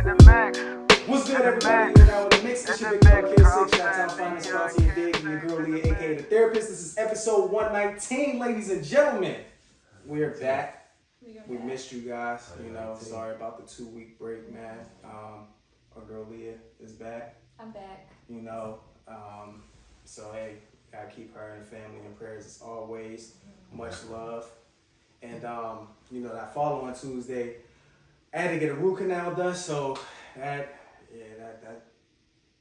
What's good, everybody? You're now with the mix. It's your big dog, Kid 6. Shout out to Finance Quality and Dig, your girl Leah, aka The Therapist. This is episode 119, ladies and gentlemen. We're back. We missed you guys. Sorry about the 2-week break, man. Our girl Leah is back. I'm back. So hey, gotta keep her and family in prayers as always. Much love. And that following Tuesday, I had to get a root canal done, so that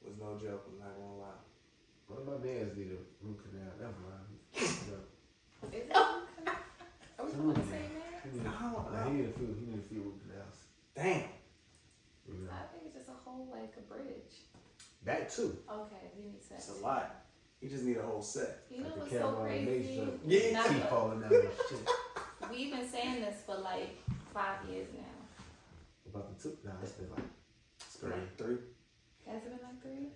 was no joke, I'm not gonna lie. One of my mans did a root canal, never mind. Is it? Are we talking about the same man? He needed a few root canals. Damn. I think it's just a whole, like a bridge. That too. Okay, you need It's set. a lot. You just need a whole set. You know Like what's the so camera crazy? Yeah. Teeth falling out and shit. We've been saying this for like 5 years now. About the two? Nah, it's been like Three. Has it been like 3? damn.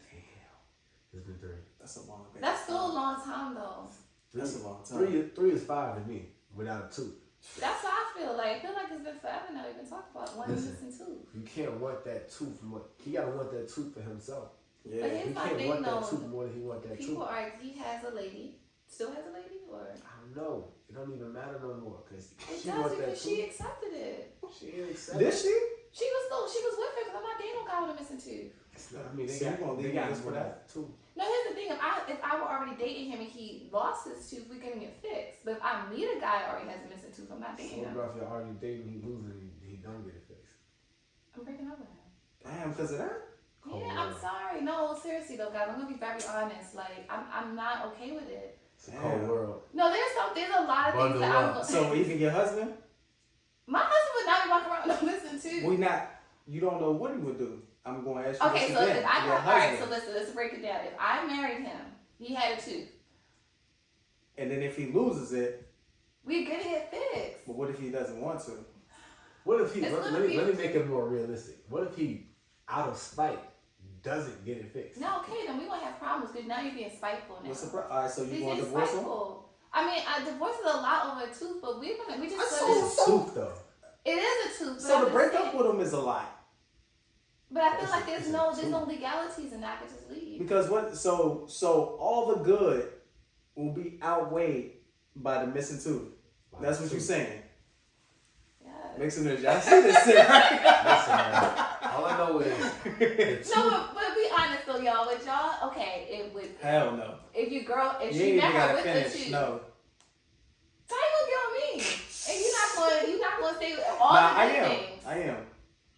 It's been 3. That's a long time. That's still a long time though. That's a long time. Three is 5 to me, without a 2. That's how I feel. Like I feel like it's been forever now. We've been talking about one Listen. missing tooth. You can't want that tooth from what he gotta want that tooth for himself. But Yeah. here's He my can't thing want that though. tooth more than he want that People tooth. are. He has a lady. Still has a lady, or I don't know. It don't even matter no more because it she does want that because she tooth. accepted it. She ain't accepted. Did she? She was with her because I'm not dating no guy with a missing tooth. I mean, So you gonna they leave got us for more that? too. No, here's the thing. If I were already dating him and he lost his tooth, we're getting it fixed. But if I meet a guy that already has a missing tooth, I'm not dating What him. about if you're already dating, he losing, he don't get it fixed? I'm breaking up with him. Damn, because of that? Cold Yeah, I'm world. sorry. No, seriously though, guys. I'm gonna be very honest. Like, I'm not okay with it. It's a cold Damn. world. No, there's a lot of things Bundle that I'm up. gonna. So even your husband? My husband would not be walking around with a missing tooth. You don't know what he would do. I'm going to ask you Okay, this so again. if I Your got alright, so husband. let's break it down. If I married him, he had a tooth. And then if he loses it, We're getting it fixed. but what if he doesn't want to? What if he, It's let gonna me be- make it more realistic. What if he, out of spite, doesn't get it fixed? No, okay, then we gonna have problems because now you're being spiteful now. What's the problem? All right, so you He's going to being divorce him? spiteful. I mean, divorce is a lot over a tooth, but we just I put It's a tooth though. it is a tooth. But So I'm to break just up saying- with him is a lie. But I feel It's like a- there's it's a no tooth. legalities in that. I could just leave. Because what? So all the good will be outweighed by the missing tooth. That's what you're saying. Yeah. Mixing the y'all see this shit, right? Listen, man, all I know is the tooth. No, but be honest though, y'all. With y'all, okay, it would. Hell no. If your girl, if You she ain't even met her gotta with the finish. tooth, No. so how you gonna get on me? And you're not gonna stay with all Nah, the I good am. things. I am.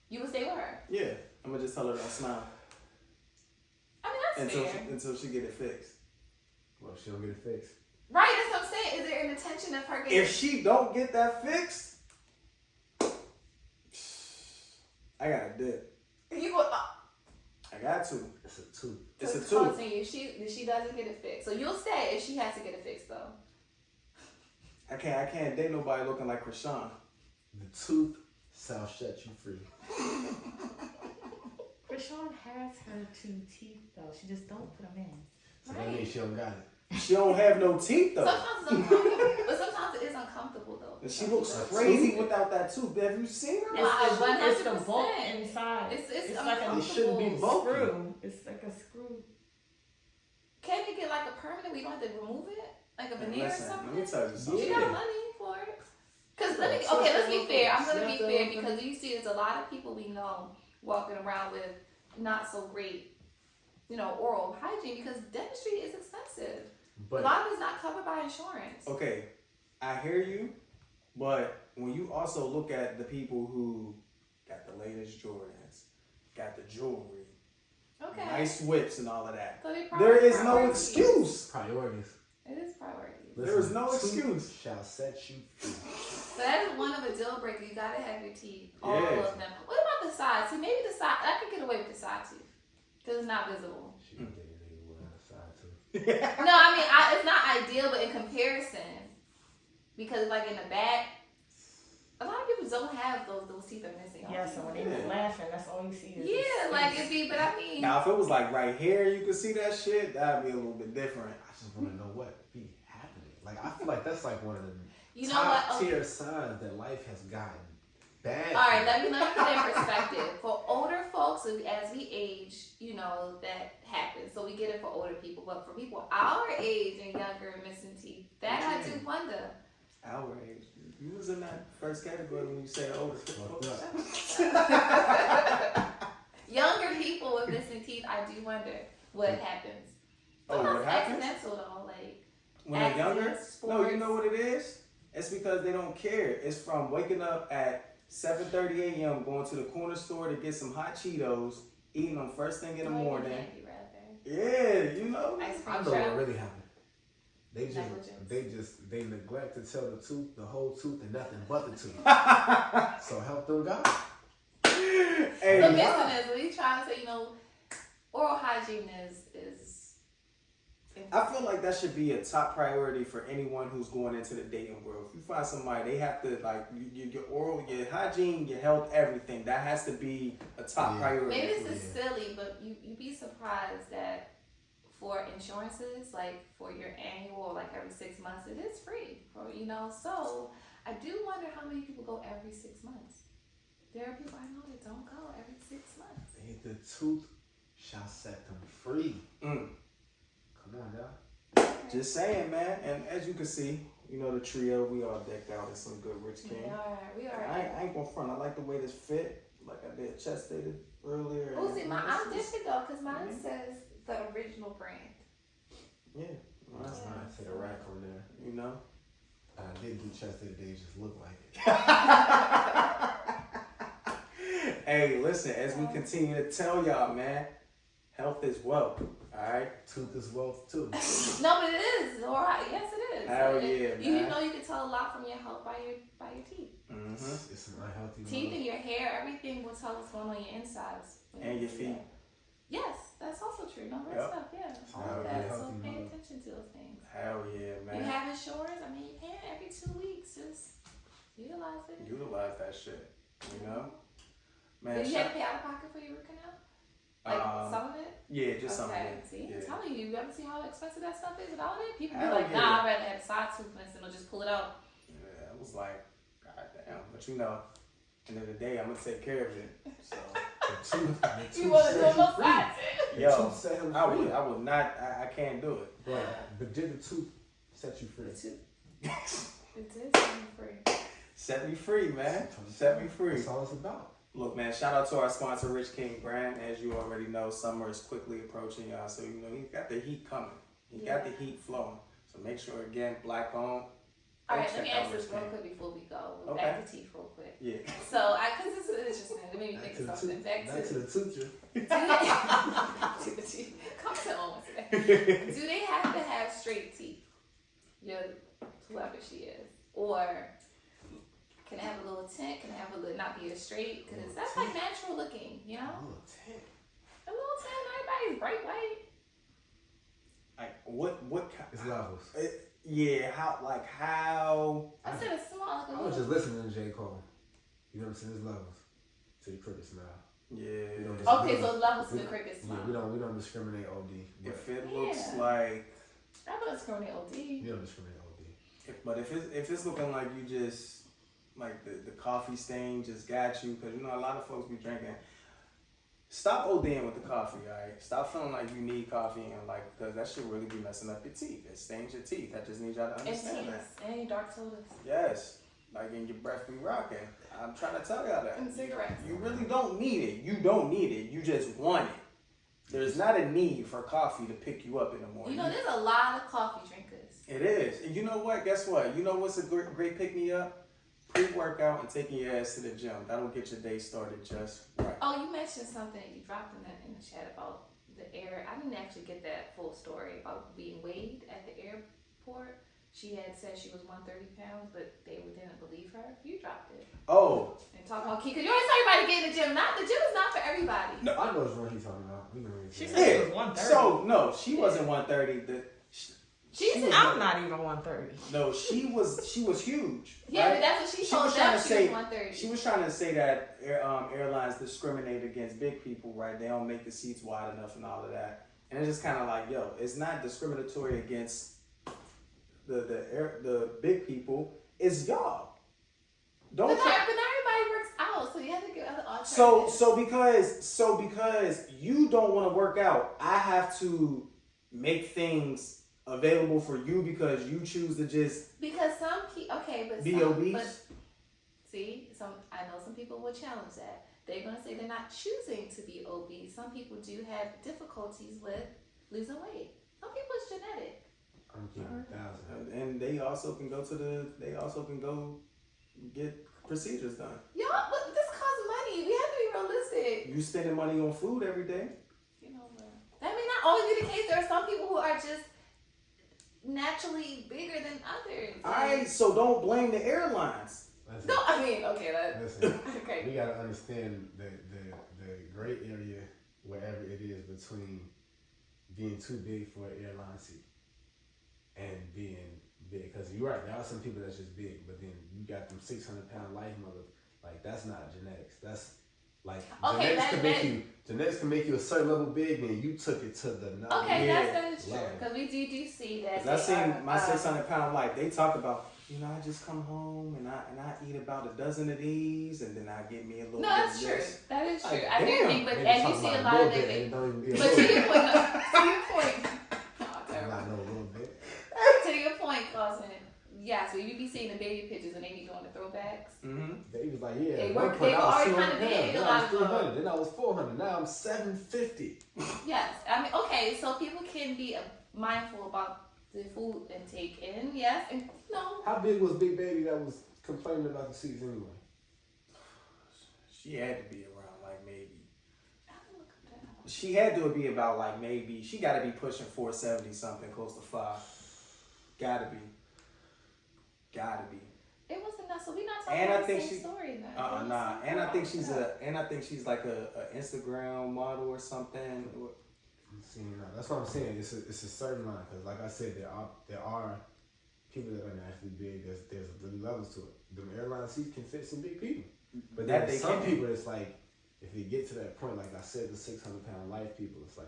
You would stay with her. Yeah. I'm gonna just tell her don't smile I mean, that's fair. until she get it fixed. Well, if she don't get it fixed. Right, that's what I'm saying. Is there an intention of her getting? If she don't get that fixed, I gotta dip. You go. I got to. It's a tooth. It's a to tooth. continue. If she doesn't get it fixed, so you'll stay if she has to get it fixed though. I can't date nobody looking like Krishan. The tooth shall set you free. Krishan has her 2 teeth though. She just don't put them in. So that means she don't got it. She don't have no teeth though. Sometimes it's uncomfortable, but sometimes it is uncomfortable though. And she looks That's crazy tooth. without that tooth. Have you seen her? It's the 100%. bolt inside. It's like a It shouldn't be uncomfortable. bulky. screw. It's like a screw. Can you get like a permanent? We don't have to remove it, like a veneer or Listen, something. let me tell you something. She Yeah. got money for it. Cause Yeah, let's be fair. I'm gonna be snap fair that because you see, there's a lot of people we know walking around with not so great, oral hygiene because dentistry is expensive. A But lot of it's not covered by insurance. Okay, I hear you, but when you also look at the people who got the latest Jordans, got the jewelry, Okay. nice whips and all of that, So they there is no priorities. excuse. priorities. It is priorities. There is no tooth excuse. Shall set you free. So that is one of a deal breaker. You gotta have your teeth, all Yeah. of them. What about the side? See, maybe the side. I could get away with the side tooth because it's not visible. She can get a nigga with her side tooth. No, I mean it's not ideal, but in comparison, because like in the back, a lot of people don't have those teeth are missing. Yeah, so when they Yeah. be laughing, that's all you see is Yeah, the like space. it'd be, but I mean, Now, if it was like right here, you could see that shit. That'd be a little bit different. I just want to know what be happening. Like I feel like that's like one of the you know top what? tier signs that life has gotten bad. All right, let me put it in perspective. For older folks so as we age, you know, that happens. So we get it for older people, but for people our age and younger missing teeth, that I do wonder. Our age. You was in that first category when you said older. Younger people with missing teeth, I do wonder what happens. Oh, what happens? Accidental though, like When they're younger? accidents, No, you sports. know what it is? It's because they don't care. It's from waking up at 7:30 a.m. going to the corner store to get some hot Cheetos, eating them first thing in the morning. Candy, rather. Yeah, you know. Ice cream I know truck. what really happened. Negligence. They neglect to tell the tooth, the whole tooth, and nothing but the tooth. So help them God. Hey, So listeners, we trying to say, you know, oral hygiene is I feel like that should be a top priority for anyone who's going into the dating world. If you find somebody, they have to like your oral, your hygiene, your health, everything. That has to be a top priority. maybe this is silly, but you'd be surprised that for insurances, like for your annual, like every 6 months, it is free. For you know, so I do wonder how many people go every 6 months. There are people I know that don't go every 6 months. The tooth shall set them free. Come on, y'all. Just saying, man. And as you can see, you know the trio, we all decked out in some good Rich King. We are. I ain't gonna front. I like the way this fit. Like I did chest dated earlier. Oh, see, I'm this is- different though, because mine says the original brand. Yeah. Well, That's nice. Hit a rack on there. You know. I didn't do chest day today. It just looked like it. Hey, listen, as we continue to tell y'all, man, health is wealth. Alright? Tooth is wealth too. No, but it is. All right. Yes, it is. Hell yeah, You man. know you can tell a lot from your health by your teeth. Mm-hmm. It's an unhealthy Teeth mother. and your hair, everything will tell what's going on in your insides. And your feet. Yes, that's also true. No, that Yep. stuff, yeah. All how of you that. So healthy, pay mother. attention to those things. Hell yeah, man. You have insurance, I mean, you pay it every 2 weeks. Just utilize it. Utilize that shit. You know? Man, Did you have to pay out of pocket for your root canal? Like some of it? Yeah, just some of Okay, it. see, Yeah. I'm telling you, you ever see how expensive that stuff is with all that? People be Hell like, yeah. nah, I'd rather have a side tooth and they'll just pull it out. Yeah, it was like, god damn. But you know, end of the day, I'm gonna take care of it. So, You want to do set no you free. side The yo, tooth set him I free. would not. I can't do it. Bro, but did the tooth set you free? tooth? It is free. Set me free, man. Set me free. That's all it's about. Look, man, shout out to our sponsor, Rich King Brand. As you already know, summer is quickly approaching, y'all. So, you know, he got the heat coming. He got the heat flowing. So make sure, again, black owned. All right, Check let me out ask this Rich real King. quick before we go. Okay. Back to teeth real quick. Yeah. So, because this is interesting. It made me think of something. Back Back to to the tooth. come to on today. Do they have to have straight teeth? Your whoever she is, or can it have a little tint? Can it have a little not be as straight? Because that's like natural looking, you know. Oh, tint. A little tint. Everybody's bright white. Like, what It's levels. Yeah, how? I said a small. Like a I was little. just listening to J. Cole. You know what I'm saying? There's levels to the cricket smile. Yeah. Okay, so levels to the cricket Yeah, smile. we don't discriminate OD. But If it looks Yeah. like, I thought it's going to OD. we don't discriminate OD. but if it's looking like you just like the coffee stain just got you, because you know a lot of folks be drinking. Stop ODing with the coffee, alright? Stop feeling like you need coffee and like because that shit really be messing up your teeth. It stains your teeth. I just need y'all to And understand that. teas. And dark sodas. Yes, like in your breath be rocking. I'm trying to tell y'all that. And cigarettes. You really don't need it. You don't need it. You just want it. There's not a need for coffee to pick you up in the morning. You know, there's a lot of coffee drinkers. It is. And you know what? Guess what? You know what's a great pick me up? Pre-workout and taking your ass to the gym. That'll get your day started just right. Oh, you mentioned something you dropped in the chat about the air. I didn't actually get that full story about being weighed at the airport. She had said she was 130 pounds, but they didn't believe her. You dropped it. Oh, And talk about key, because you always tell everybody to get in the gym. The gym is not for everybody. No. I know what he's talking about. We can really She say said that. it was 130. so no, she wasn't 130. She's was I'm not even 130. No, she was huge. Yeah, right? but that's what she She told was them. trying to She say- was 130. She was trying to say that airlines discriminate against big people, right? They don't make the seats wide enough and all of that. And it's just kind of like, yo, it's not discriminatory against the big people. It's y'all. But Don't not try. everybody works out, so So you have to give other alternatives. So because you don't want to work out, I have to make things available for you because you choose to just because some people, okay, but be obese. But see, I know some people will challenge that. They're gonna say they're not choosing to be obese. Some people do have difficulties with losing weight. Some people it's genetic. I'm keeping 1,000. And they also can go get procedures done. Y'all, but this costs money. We have to be realistic. You spending money on food every day. You know what? That may not always be the case. There are some people who are just naturally bigger than others. Alright, so don't blame the airlines. Listen, No, I mean, okay, listen, okay. we gotta understand the gray area wherever it is between being too big for an airline seat and being big. Because you're right, there are some people that's just big, but then you got them 600-pound life mother. Like that's not genetics. That's like Okay, genetics can make you a certain level big, and you took it to the next. Okay, Yeah. that's true. Because we do see that. Cause I seen my 600-pound life. They talk about, I just come home and I eat about a dozen of these, and then I get me a little. No, bit that's of true. this. That is true. Like, I do damn. think, but Maybe and you talking see a about lot of little the. bit, and it don't even be a But little to your bit. point, to your point. Oh, terrible. Not no little bit. To your point, Clausen. Yeah, so you be seeing the baby pictures when they be doing the throwbacks. Mm-hmm. They was like, yeah. They at were- one point they were I was already 200 kinda big, pounds, a then lot I was of them. 300, then I was 400, now I'm 750. Yes, I mean, okay, so people can be mindful about the food intake, and yes, and How big was Big Baby that was complaining about the seats anyway? She had to be around like maybe. She had to be about like maybe. She got to be pushing 470 something, close to 5. Gotta be. It wasn't enough, so we're not talking And I about the think same she- story then. Nah. And I think she's like a Instagram model or something. I'm seeing now. That's what I'm saying. It's a certain line because, like I said, there are people that are naturally big. There's levels to it. The airline seats can fit some big people, but That then they some can. people, it's like if you get to that point, like I said, the 600-pound life people, it's like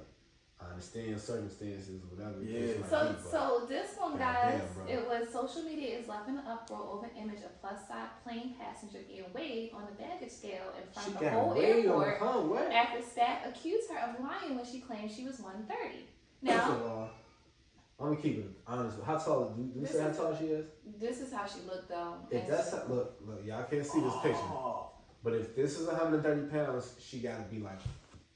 I understand circumstances, whatever. the case Yeah. might So, be, but so this one, goddamn, guys, bro. it was social media is left in an uproar over an image of plus-size plane passenger being weighed on the baggage scale in front she of the got whole way airport on what? after staff accused her of lying when she claimed she was 130. First Now, of all, I'm gonna keep it honest. How tall? Do we This say how is- tall she is? this is how she looked though. If and that's she- look, y'all can't see this picture. Oh. But if this is 130 pounds, she got to be like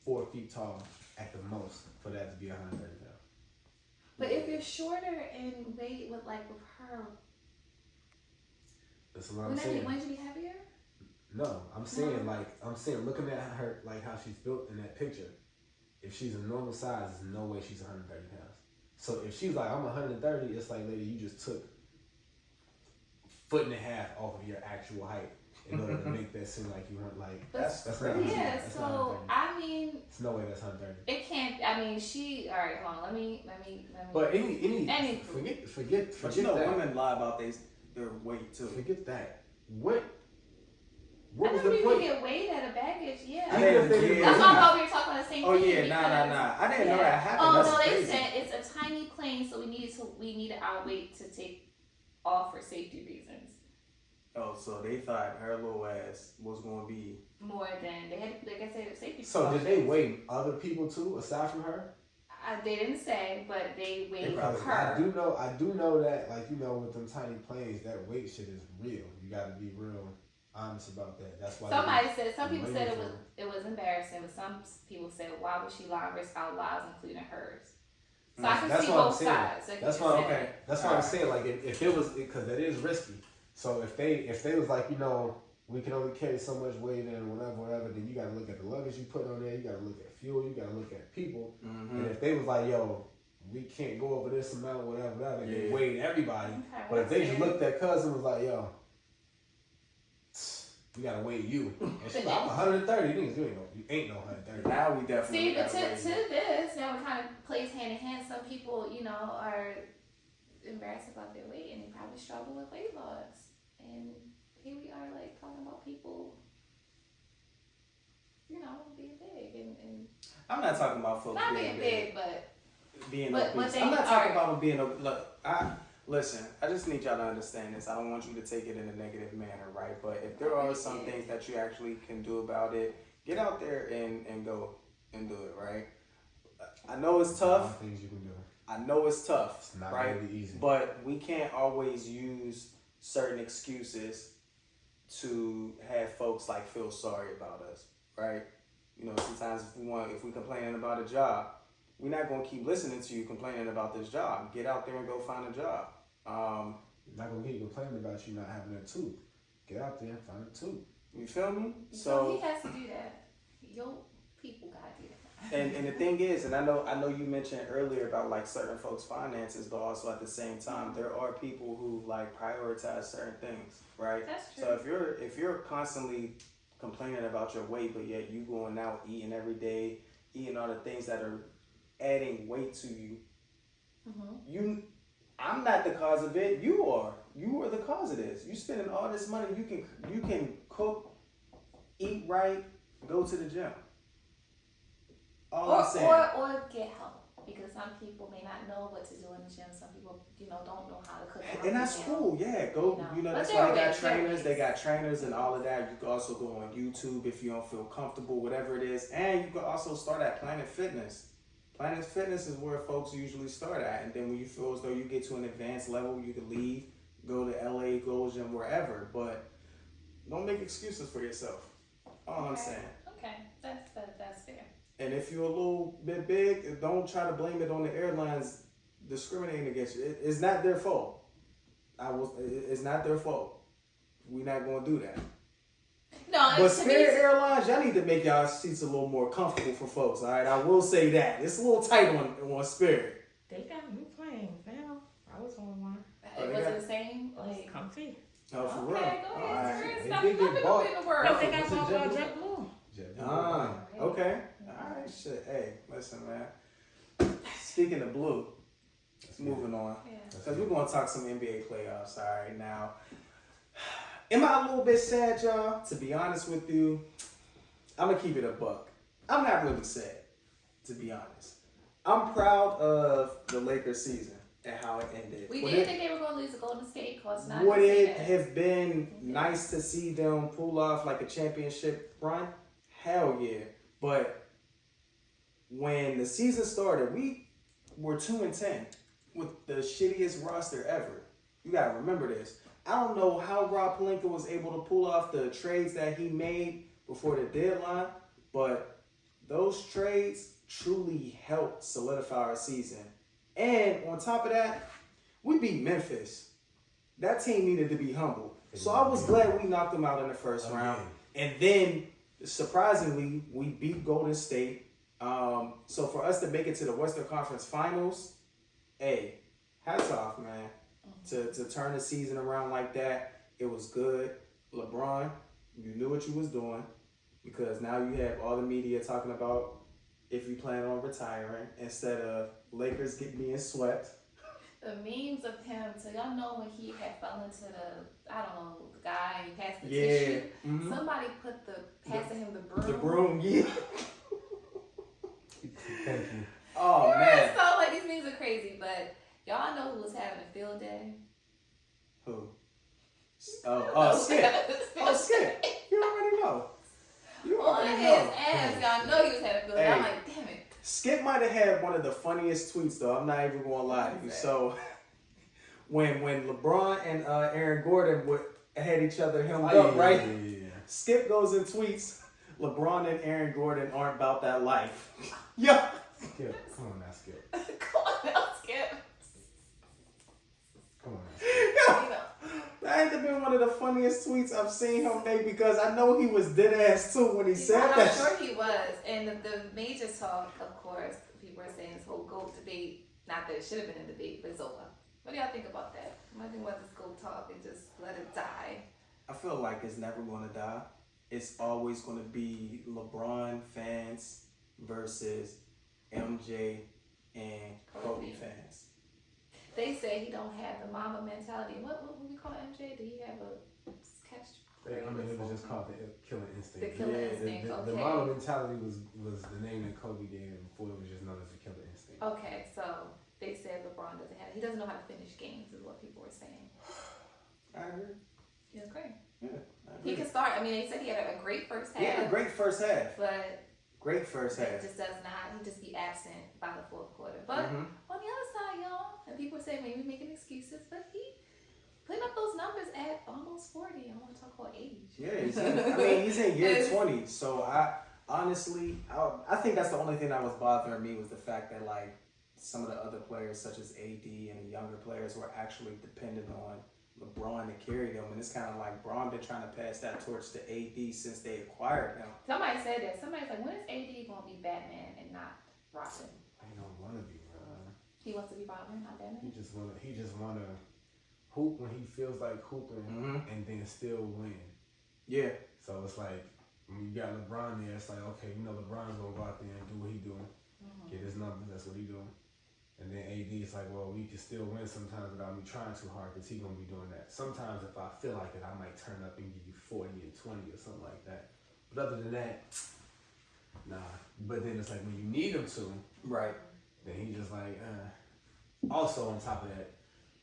4 feet tall at the most for that to be 130 pounds. But if you're shorter in weight with her, That's what I'm saying. wouldn't you be heavier? No, I'm saying No. looking at her like how she's built in that picture. If she's a normal size, there's no way she's 130 pounds. So if she's like I'm 130, it's like lady, you just took 1.5 feet off of your actual height in order to make that seem like you weren't like that's not crazy. Yeah, that's so not 130. I mean, There's no way that's 130. it can't. I mean, all right, hold on. Let me. But any Any- forget But you know, that. women lie about their weight too. Forget that. What I was know the people point? get weighed at a baggage. Yeah. I didn't Even if they get- That's why I thought we were talking about the same Oh thing. yeah, because- nah. I didn't know Yeah. that happened. Oh That's no, they crazy. said it's a tiny plane, so we needed our weight to take off for safety reasons. Oh, so they thought her little ass was gonna be. More than they had, like I said, the safety. So did they precautions. weigh other people too, aside from her? They didn't say, but they weighed probably- her. I do know that, like with them tiny planes, that weight shit is real. You got to be real honest about that. That's why. Some people said waiting it was embarrassing, but some people said, why would she lie and risk our lives, including hers? So I That's- can that's see what I'm both saying. sides. Like That's you why. said. Okay. That's why I'm saying, like, if it was, because that is risky. So if they was like, we can only carry so much weight and whatever, then you got to look at the luggage you put on there. You got to look at fuel. You got to look at people. Mm-hmm. And if they was like, yo, we can't go over this amount, whatever, and they Yeah. weighed everybody. Okay, But if they that's just fair. looked at cousin and was like, yo, we gotta weigh you. And she's like, I'm 130. You ain't no 130. Now we definitely. See, but gotta to wait. this, now it kind of plays hand in hand. Some people, are embarrassed about their weight and they probably struggle with weight loss. And here we are, like, talking about people, being big and I'm not talking about folks not being big, but being But obese. they I'm not are- talking about them being obese. Look, Listen, I just need y'all to understand this. I don't want you to take it in a negative manner, right? But if there are some things that you actually can do about it, get out there and go and do it, right? I know it's tough. Things you can do. I know it's tough, It's not right? really easy. But we can't always use certain excuses to have folks like feel sorry about us, right? You know, sometimes if we complaining about a job, we're not gonna keep listening to you complaining about this job. Get out there and go find a job. Not gonna hear you complaining about you not having a tooth. Get out there and find a tooth. You feel me? So he has to do that. Your people gotta do that. And the thing is, and I know you mentioned earlier about like certain folks' finances, but also at the same time, there are people who like prioritize certain things, right? That's true. So if you're constantly complaining about your weight, but yet you going out eating every day, eating all the things that are adding weight to you, I'm not the cause of it. You are the cause of this. You spending all this money. You can cook, eat right, go to the gym. Or get help, because some people may not know what to do in the gym. Some people, don't know how to cook. And that's cool. Yeah, go. That's why they got trainers. They got trainers and all of that. You can also go on YouTube if you don't feel comfortable, whatever it is. And you can also start at Planet Fitness. Planet Fitness is where folks usually start at. And then when you feel as though you get to an advanced level, you can leave, go to LA, go to gym, wherever. But don't make excuses for yourself. All I'm saying. Okay, that's fair. And if you're a little bit big, don't try to blame it on the airlines discriminating against you. It's not their fault. It's not their fault. We're not going to do that. No, but Spirit Airlines, y'all need to make y'all seats a little more comfortable for folks. All right, I will say that it's a little tight on Spirit. They got new planes now. I was on one. Was it the same? Like comfy. Oh, for real? Okay, go ahead. Right. Stop They did get bought. in the world. But they got bought by JetBlue. Okay. All right, shit. Hey, listen, man. Speaking of blue, moving on. Because we're going to talk some NBA playoffs, all right? Now, am I a little bit sad, y'all? To be honest with you, I'm going to keep it a buck. I'm not really sad, to be honest. I'm proud of the Lakers season and how it ended. We did think they were going to lose to Golden State. Would it have been nice to see them pull off like a championship run? Hell yeah. But when the season started, we were 2-10 with the shittiest roster ever. You gotta remember this. I don't know how Rob Pelinka was able to pull off the trades that he made before the deadline, but those trades truly helped solidify our season. And on top of that, we beat Memphis. That team needed to be humble. So I was glad we knocked them out in the first round. And then, surprisingly, we beat Golden State. So for us to make it to the Western Conference Finals, hey, hats off, man. To turn the season around like that, it was good. LeBron, you knew what you was doing, because now you have all the media talking about if you plan on retiring instead of Lakers being swept. The memes of him, so y'all know when he had fell into the guy and he passed the Yeah. tissue. Mm-hmm. Somebody passing him the broom. The broom, yeah. Thank you. Oh, man. So like these memes are crazy, but y'all know who was having a field day? Who? Skip. Skip. You already know. On his ass, y'all know he was having a field day. I'm like, damn it. Skip might have had one of the funniest tweets, though. I'm not even gonna lie to you. So when LeBron and Aaron Gordon had each other hemmed up, right? Yeah. Skip goes and tweets, LeBron and Aaron Gordon aren't about that life. Yeah. Skip, come on now, Skip. Come on now, Skip. Come on now. You know. That had been one of the funniest tweets I've seen him make, because I know he was dead ass too when he said that. I'm sure he was. And the major talk, of course, people are saying this whole GOAT debate, not that it should have been a debate, but it's over. What do y'all think about that? I think about this GOAT talk and just let it die. I feel like it's never going to die. It's always going to be LeBron fans versus MJ and Kobe fans. They say he don't have the mama mentality. What would we call MJ? Did he have a catch? I mean, it was just called the killer instinct. The killer instinct, okay. The mama mentality was the name that Kobe gave him before it was just known as the killer instinct. Okay, so they said LeBron doesn't have it. He doesn't know how to finish games is what agree. He was great. Yeah, He can start. I mean, they said he had a great first half. He had a great first half. But great first half. It just does not. He just be absent by the fourth quarter. But on the other side, y'all, and people say maybe making excuses, but he putting up those numbers at almost 40. I want to talk about age. Yeah, he's in year 20. So I honestly, I think that's the only thing that was bothering me was the fact that like some of the other players, such as AD and the younger players, were actually dependent on LeBron to carry them, and it's kind of like Bron been trying to pass that torch to AD since they acquired him. Somebody said that. Somebody's like, when is AD gonna be Batman and not Robin? He don't want to be Robin. He wants to be Robin, not Batman. He just wanna hoop when he feels like hooping, and then still win. Yeah. So it's like when you got LeBron there, it's like okay, LeBron's gonna go out there and do what he doing, get his numbers. That's what he doing. And then AD is like, well, we can still win sometimes without me trying too hard because he's going to be doing that. Sometimes if I feel like it, I might turn up and give you 40 and 20 or something like that. But other than that, nah. But then it's like when you need him to, right? Then he just like, Also, on top of that,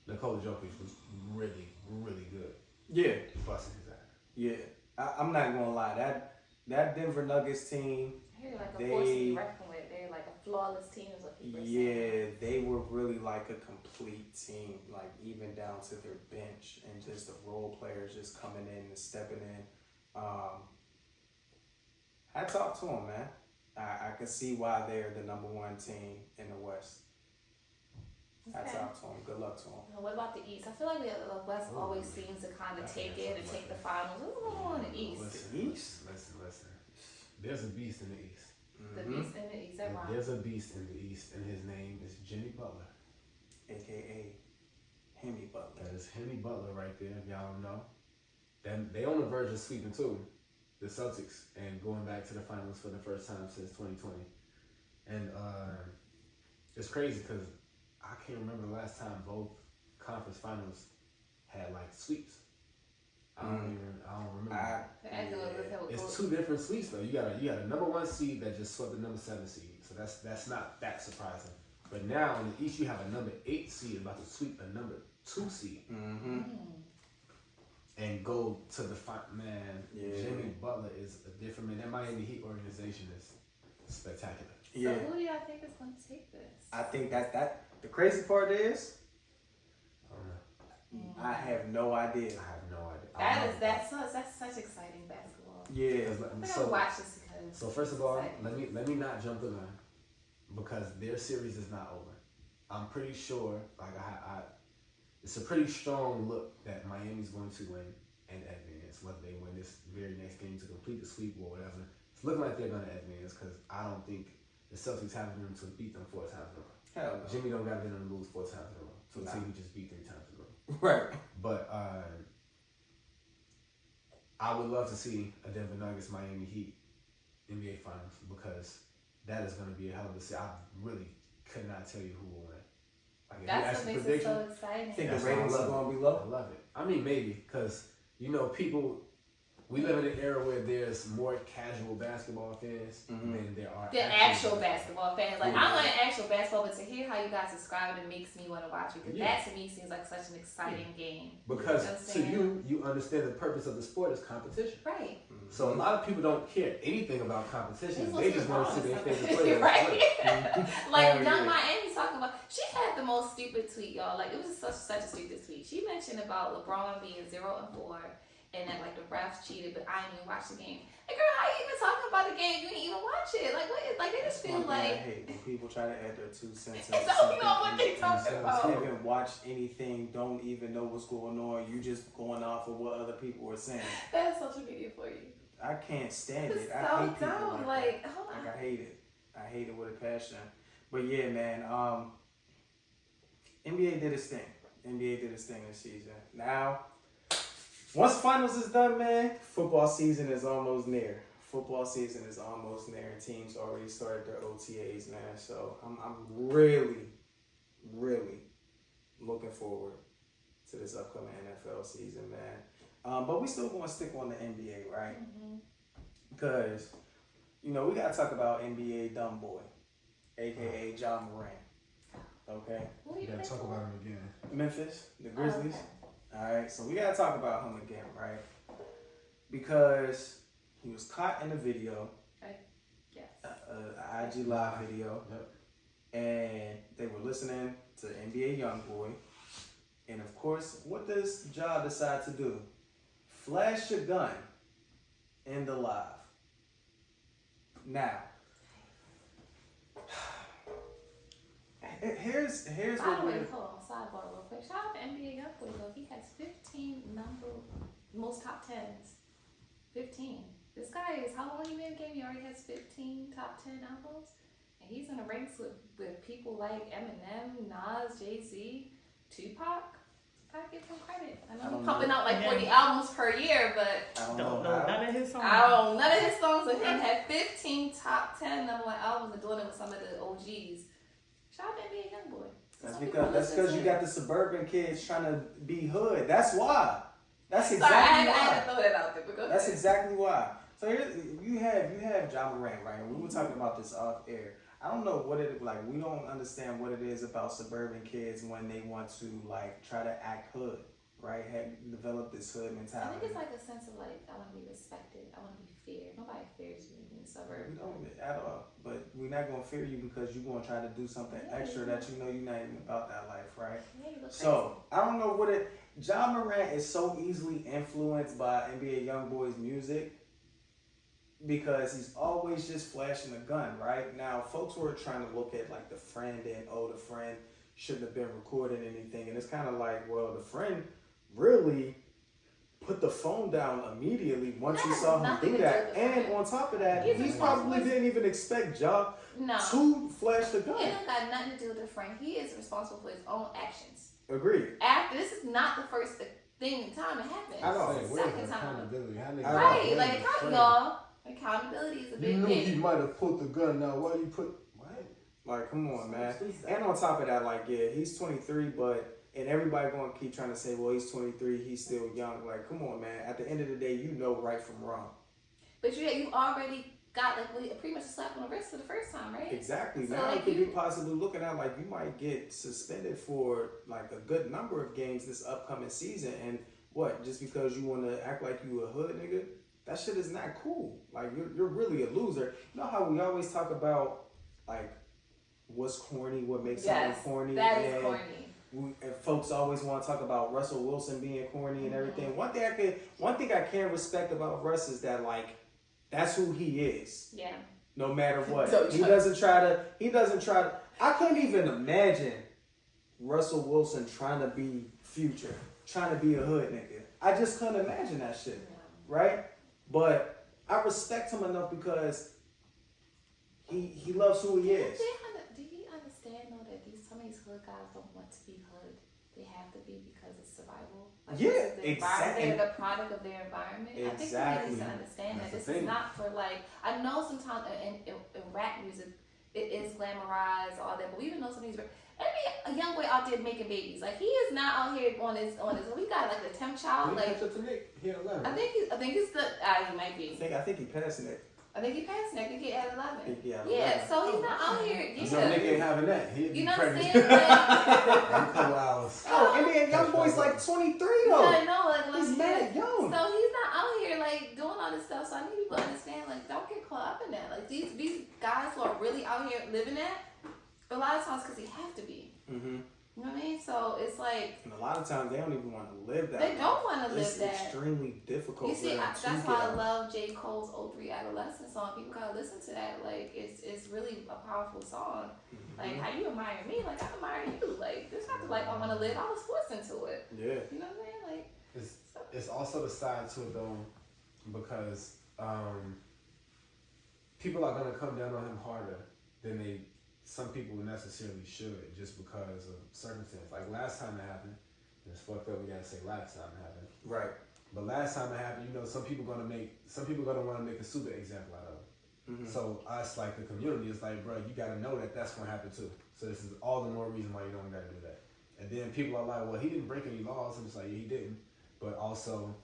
Nikola Jokic was really, really good. Yeah. Busting his ass. Yeah. I'm not going to lie. That Denver Nuggets team, they're like a force to be reckoned with. They're like a flawless team is what people are saying. Yeah, they were really like a complete team, like even down to their bench and just the role players just coming in and stepping in. Hats off to them, man. I can see why they're the number one team in the West. Hats off to them. Good luck to them. What about the East? I feel like the West always seems to kind of take it and take the finals. What's going on in the East? The East? Listen. There's a beast in the East. The beast in the East. That right. There's a beast in the East, and his name is Jimmy Butler, aka Hemi Butler. That is Hemi Butler right there. If y'all don't know, then they on the verge of sweeping too, the Celtics, and going back to the finals for the first time since 2020. And it's crazy because I can't remember the last time both conference finals had like sweeps. I don't remember. It's two different sweeps though. You got a number one seed that just swept the number 7 seed, so that's not that surprising. But now in the East you have a number 8 seed about to sweep a number 2 seed, and go to the final. Man, Jimmy Butler is a different man. That Miami Heat organization is spectacular. So who do y'all think is going to take this? I think that the crazy part is, I have no idea. That's such exciting basketball. Yeah. I'm gonna watch this because. So first of all, let me not jump the gun because their series is not over. I'm pretty sure, like it's a pretty strong look that Miami's going to win and advance. Whether they win this very next game to complete the sweep or whatever, it's looking like they're going to advance because I don't think the Celtics have them to beat them 4 times in a row. Hell no. Jimmy don't got them to lose 4 times in a row. So the team he just beat 3 times in a row. Right. But I would love to see a Denver Nuggets Miami Heat NBA Finals because that is going to be a hell of a series. I really could not tell you who will win. Like, that's what makes it so exciting. Think the ratings are going to be low? I love it. I mean, maybe because people. We live in an era where there's more casual basketball fans than there are actual basketball fans. Like, I'm not actual basketball, but to hear how you guys describe it makes me want to watch it. Because that, to me, seems like such an exciting game. Because to you understand the purpose of the sport is competition. Right. So a lot of people don't care anything about competition. They just want to see their favorite players. Right. Like, Young Miami's talking about, she had the most stupid tweet, y'all. Like, it was such a stupid tweet. She mentioned about LeBron being 0-4. And then like the refs cheated, but I didn't even watch the game. Like, girl, how you even talking about the game? You didn't even watch it. Like, what? Like, they just feel like. I hate when people try to add their 2 cents. Don't know what they talking about. Haven't even watched anything. Don't even know what's going on. You just going off of what other people are saying. That's social media for you. I can't stand it's it. So I hate dumb. people like I hate it. I hate it with a passion. But yeah, man. NBA did its thing. NBA did its thing this season. Now. Once finals is done, man, football season is almost near. Teams already started their OTAs, man. So I'm really, really looking forward to this upcoming NFL season, man. But we still going to stick on the NBA, right? Because, we got to talk about NBA dumb boy, a.k.a. John Morant. Okay? You got to talk about him again. Memphis, the Grizzlies. Alright, so we gotta talk about him again, right? Because he was caught in a video, Yes. a IG live video, and they were listening to NBA YoungBoy. And of course, what does Ja decide to do? Flash a gun in the live. Now, here's By what the way, we're... hold on, sidebar real quick. Shout out to NBA YoungBoy though. He has 15 most top 10s. 15. This guy is, how long he been in the game? He already has 15 top 10 albums. And he's in the ranks with people like Eminem, Nas, Jay-Z, Tupac. Gotta give him credit. I know he's pumping out like 40 albums per year, but I don't Don't know know how. none of his songs. none of his songs with him had 15 top 10 number one albums and doing it with some of the OGs. Shout out to NBA YoungBoy. That's Some people because listen you to got it. the suburban kids trying to be hood. That's why. That's Sorry, exactly I had why. to throw that out there. But go That's ahead. exactly why. So here you have Ja Morant, right? And we were talking about this off air. I don't know what it like. We don't understand what it is about suburban kids when they want to like try to act hood, right? Develop this hood I mentality. think it's like a sense of like, I want to be respected. I want to be feared. Nobody fears you in the suburbs. We don't at all. But we're not gonna fear you because you're gonna try to do something Yeah. extra that you know you're not even about that life, right? Yeah, you look So I don't know what it. Ja Morant is so easily influenced by NBA YoungBoy's music because he's always just flashing a gun, right? Now, folks were trying to look at like the friend and the friend shouldn't have been recording anything, and it's kind of like, well, the friend really put the phone down immediately once he That has saw him nothing do to do that, with the and friend. on top of that, He's he responsible. probably didn't even expect Ja No. to flash the gun. It don't got nothing to do with the friend. He is responsible for his own actions. Agreed. After this is not the first thing in time it happened. I know. It's the Where's second the time. accountability? How niggas Right, blame like the friend? y'all, accountability is a You big knew he thing. might have pulled the gun out. Why you put what? Like, come on, man. And on top of that, like, yeah, he's 23, but and everybody going to keep trying to say, well, he's 23, he's still young. Like, come on, man. At the end of the day, you know right from wrong. But you already got like pretty much a slap on the wrist for the first time, right? Exactly. So, now like, you could you- be possibly looking at like you might get suspended for like a good number of games this upcoming season. And what? Just because you want to act like you a hood nigga? That shit is not cool. Like you're really a loser. You know how we always talk about like what's corny, what makes Yes, something corny, that is and corny. and folks always want to talk about Russell Wilson being corny and everything. One thing I can respect about Russ is that like that's who he is. Yeah. No matter what. Don't He try- doesn't try to I couldn't even imagine Russell Wilson trying to be Future, trying to be a hood nigga. I just couldn't imagine that shit. Right? But I respect him enough because he loves who he is. Do you understand though that some of these hood guys don't want to be hood? They have to be because it's survival. Yeah, this is the exactly. They're the product of their environment. I think Exactly. we need to understand That's that the this thing. is not for like. I know sometimes in rap music it is glamorized all that, but we even know some of these. Every young boy out there making babies, like he is not out here on his. We got like the temp child, He like catch up to Nick. He had 11. I think he's the. He might be. I think he passed it. I think he passed it. I think he had 11. I think he had Yeah, 11. so he's not out here. You know Nick Yeah. ain't having that. He'd be You know what I'm pregnant saying? Like, in a couple hours. Oh, and then young boy's like 23 though. I know, like He's mad young. So he's not out here like doing all this stuff. So I need people to understand, like, don't get caught up in that. Like these guys who are really out here living that, a lot of times because they have to be. Mm-hmm. You know what I mean? So it's like And a lot of times they don't even want to live that. they don't life. want to live It's that. extremely difficult You for see, them that's to why get I out. love J. Cole's 03 Adolescent song. People gotta listen to that. Like it's really a powerful song. Like how you admire me, like I admire you. Like it's not the life I want to live. I was forced into it. Yeah. You know what I'm saying? Like It's also the side to it though, because people are gonna come down on him harder than some people necessarily should, just because of circumstance. Like last time it happened, it's fucked up. We gotta say last time it happened. Right. But last time it happened, some people gonna want to make a super example out of it. Mm-hmm. So us, like the community, is like, bro, you gotta know that that's gonna happen too. So this is all the more reason why you don't gotta do that. And then people are like, well, he didn't break any laws. I'm just like, yeah, he didn't. But also,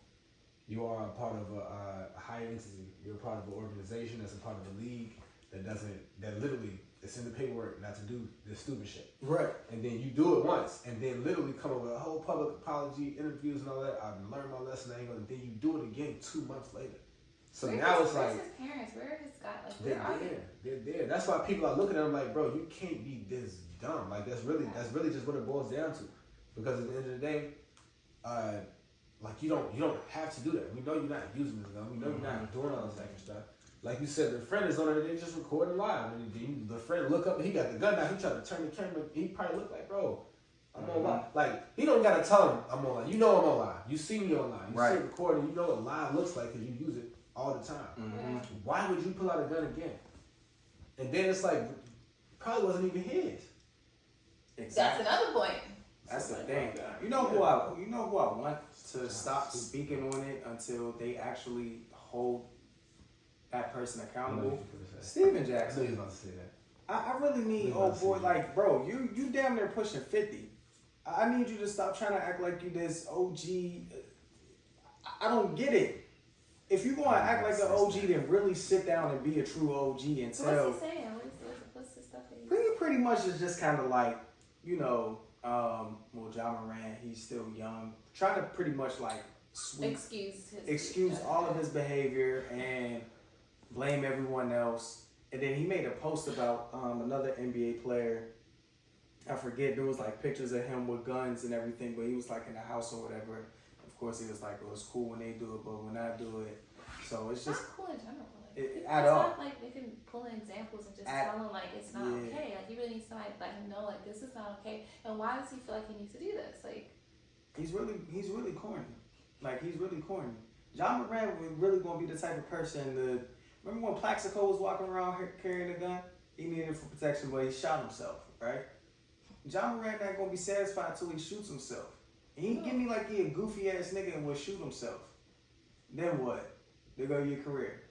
you are a part of a higher entity. You're a part of an organization that's a part of a league. that literally it's in the paperwork not to do this stupid shit. Right. And then you do it once, and then literally come up with a whole public apology, interviews and all that. I've learned my lesson, and then you do it again 2 months later. So now it's like, where's his parents? Where his guy? Like, they're where are there. They're there. That's why people are looking at him like, bro, you can't be this dumb. Like that's really just what it boils down to. Because at the end of the day, like you don't have to do that. We know you're not using this gun. We know you're not doing all this extra stuff. Like you said, the friend is on it. They just recording live. And the friend look up. He got the gun out. He tried to turn the camera. He probably look like, bro, I'm on live. Like he don't gotta tell him I'm on live. You know I'm on live. You see me on live. You see it recording. You know what live looks like because you use it all the time. Mm-hmm. Why would you pull out a gun again? And then it's like, probably wasn't even his. Exactly. That's another point. That's the thing. You know who I want to stop speaking on it until they actually hold that person accountable? Steven I knew Jackson. you was about to say that. I really need old boy, like, bro, you damn near pushing 50. I need you to stop trying to act like you this OG. I don't get it. If you gonna act like an OG, then really sit down and be a true OG and So tell. what's he saying? What's the stuff that He pretty much is just kind of like, you know, well, John Moran, he's still young, trying to pretty much like excuse all of his behavior and blame everyone else. And then he made a post about another NBA player. I forget, there was like pictures of him with guns and everything, but he was like in the house or whatever. Of course, he was like, "Oh, it's cool when they do it, but when I do it," so it's just not cool in general. at all. Not like they can pull in examples and just tell him like it's not okay. Like he really needs somebody to let him know like this is not okay. And why does he feel like he needs to do this? Like he's really corny. Like he's really corny. John Moran was really gonna be the type of person that remember when Plaxico was walking around here carrying a gun? He needed it for protection, but he shot himself, right? John Moran not gonna be satisfied until he shoots himself. He give me like he a goofy ass nigga and will shoot himself. Then what? There go your career.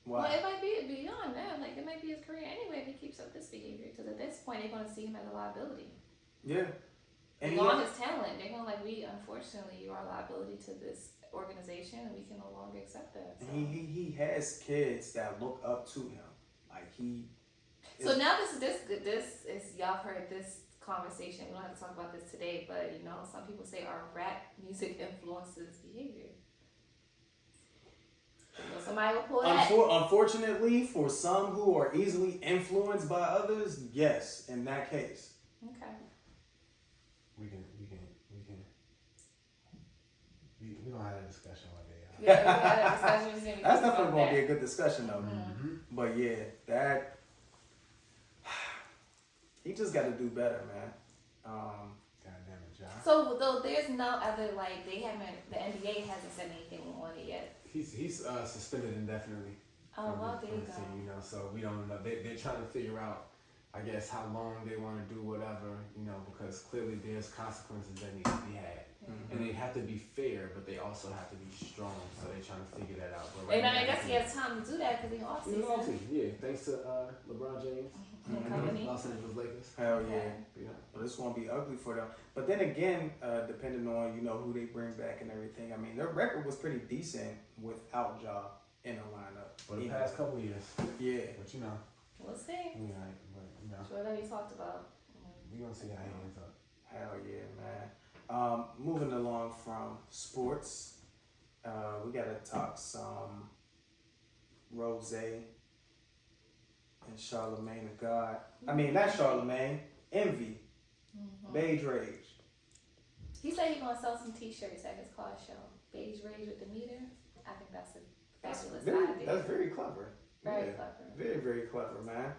Why? Well, it might be beyond that. Like it might be his career anyway if he keeps up this behavior. Because at this point, they're gonna see him as a liability. Yeah. And along his talent, they're gonna like unfortunately, you are a liability to this organization, and we can no longer accept that. So. He has kids that look up to him. Like he. So now this is y'all heard this conversation. We don't have to talk about this today, but you know, some people say our rap music influences behavior. You know, somebody will pull that. Unfortunately, for some who are easily influenced by others, yes, in that case. Okay. We gonna have a discussion one day. Yeah, we had a discussion. That's definitely gonna be a good discussion though. Mm-hmm. But yeah, that he just got to do better, man. Goddamn it, John. So though there's no other like the NBA hasn't said anything on it yet. He's suspended indefinitely. Oh well, there you go. Team, you know, so we don't know. They're trying to figure out, I guess, how long they want to do whatever, you know, because clearly there's consequences that need to be had. Mm-hmm. And they have to be fair, but they also have to be strong. So they're trying to figure that out. But right and now, I guess he has time to do that because he's off season. Yeah, thanks to LeBron James. Mm-hmm. Los Angeles Lakers. Hell yeah. Well, this won't be ugly for them. But then again, depending on, you know, who they bring back and everything, I mean, their record was pretty decent without Ja in the lineup. For the past couple years. Yeah. But you know. We'll see. Yeah, but you know. Sure that we talked about. We're going to see how he ends up. Hell yeah, man. Moving along from sports, we got to talk some Rose and Charlemagne the God. I mean, not Charlemagne, Envy, Beige Rage. He said he's gonna sell some T-shirts at his car show. Beige Rage with the meter. I think that's a fabulous idea. That's very clever. Very clever. Very, very clever, man.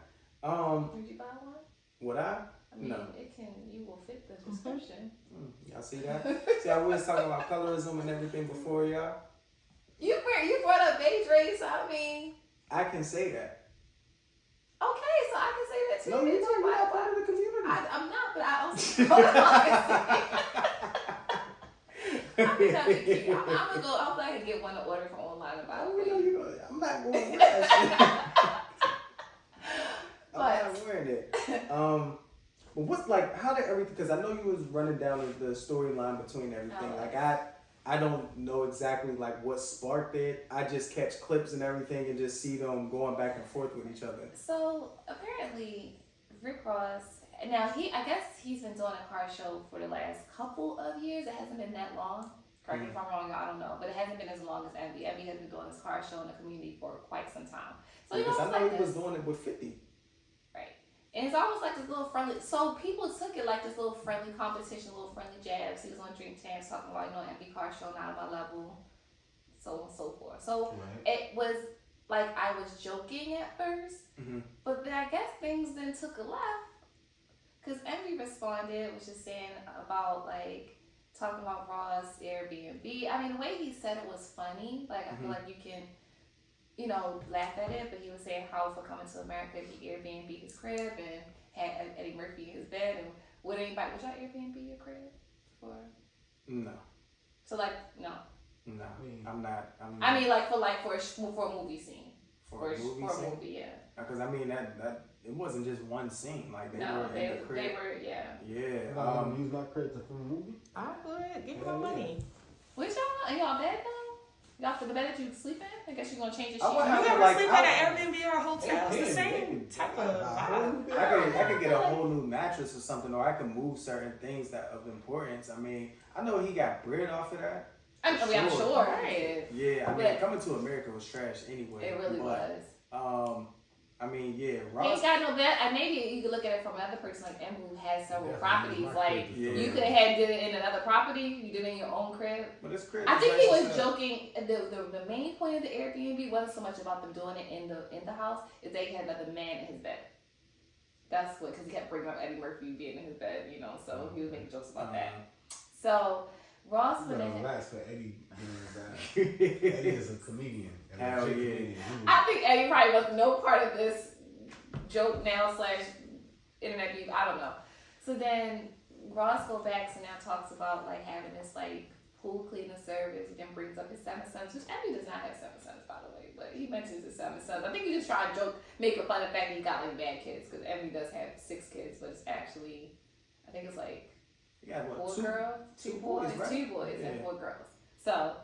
Would you buy one? Would I? I mean, No. you will fit the description. Y'all see that? See, I was talking about colorism and everything before, y'all. You brought up Beige Rage, so I mean. I can say that. Okay, so I can say that too. No, you're not part of the community. I'm not, but I also. Hold on, I'm gonna go. I'm gonna get one to order from online and buy it. I'm not going to wear that shit. I'm not wearing it. But what's like? How did everything? Because I know you was running down the storyline between everything. Like I I don't know exactly like what sparked it. I just catch clips and everything and just see them going back and forth with each other. So apparently, Rick Ross. Now I guess he's been doing a car show for the last couple of years. It hasn't been that long. Correct me if I'm wrong, I don't know, but it hasn't been as long as Envy. Envy has been doing this car show in the community for quite some time. So Because I know like he was doing it with 50. right? And it's almost like this little friendly. So people took it like this little friendly competition, little friendly jabs. He was on Drink Champs talking about Envy car show, not at my level, so on and so forth. So it was like I was joking at first, but then I guess things then took a left because Envy responded, was just saying about like. Talking about Ross Airbnb. I mean, the way he said it was funny. Like, I feel like you can, laugh at it. But he was saying how for coming to America, he Airbnb his crib and had Eddie Murphy in his bed. And would y'all Airbnb your crib for? No. So like, no. No, I'm not. I mean, like for a movie scene. For a movie, yeah. Because I mean that it wasn't just one scene. Like they were they in the crib. were, yeah. Yeah. Use my credit to film a movie. I would give me my money. Which y'all? Are y'all bed though? Y'all for the bed that you sleep in? I guess you're gonna change the sheet. I would You have ever like, sleep at an Airbnb or a hotel? It's the same type of vibe. I could get a whole new mattress or something, or I could move certain things that of importance. I mean, I know he got bread off of that. I'm sure. Right. Yeah, I mean, Coming to America was trash anyway. It really was. I mean, yeah, Ross. He ain't got no bed. And maybe you could look at it from another person like Emma who has several properties. Like you could have did it in another property. You did it in your own crib. But it's crib. I think he was joking. The main point of the Airbnb wasn't so much about them doing it in the house. Is they had another man in his bed. That's what, because he kept bringing up Eddie Murphy being in his bed, so he was making jokes about that. So Ross went ahead. Relax for Eddie being that. Eddie is a comedian. Hell yeah. Comedian. I think Eddie probably was no part of this joke now / internet beef. I don't know. So then Ross goes back and now talks about like having this like pool cleaning service. He then brings up his 7 sons, which Eddie does not have 7 sons, by the way, but he mentions his 7 sons. I think he just tried to joke, making fun of the fact that he got like bad kids, because Emmy does have 6 kids, but it's actually, I think it's like 4 girls, 2 boys, right? 2 boys and 4 girls. So,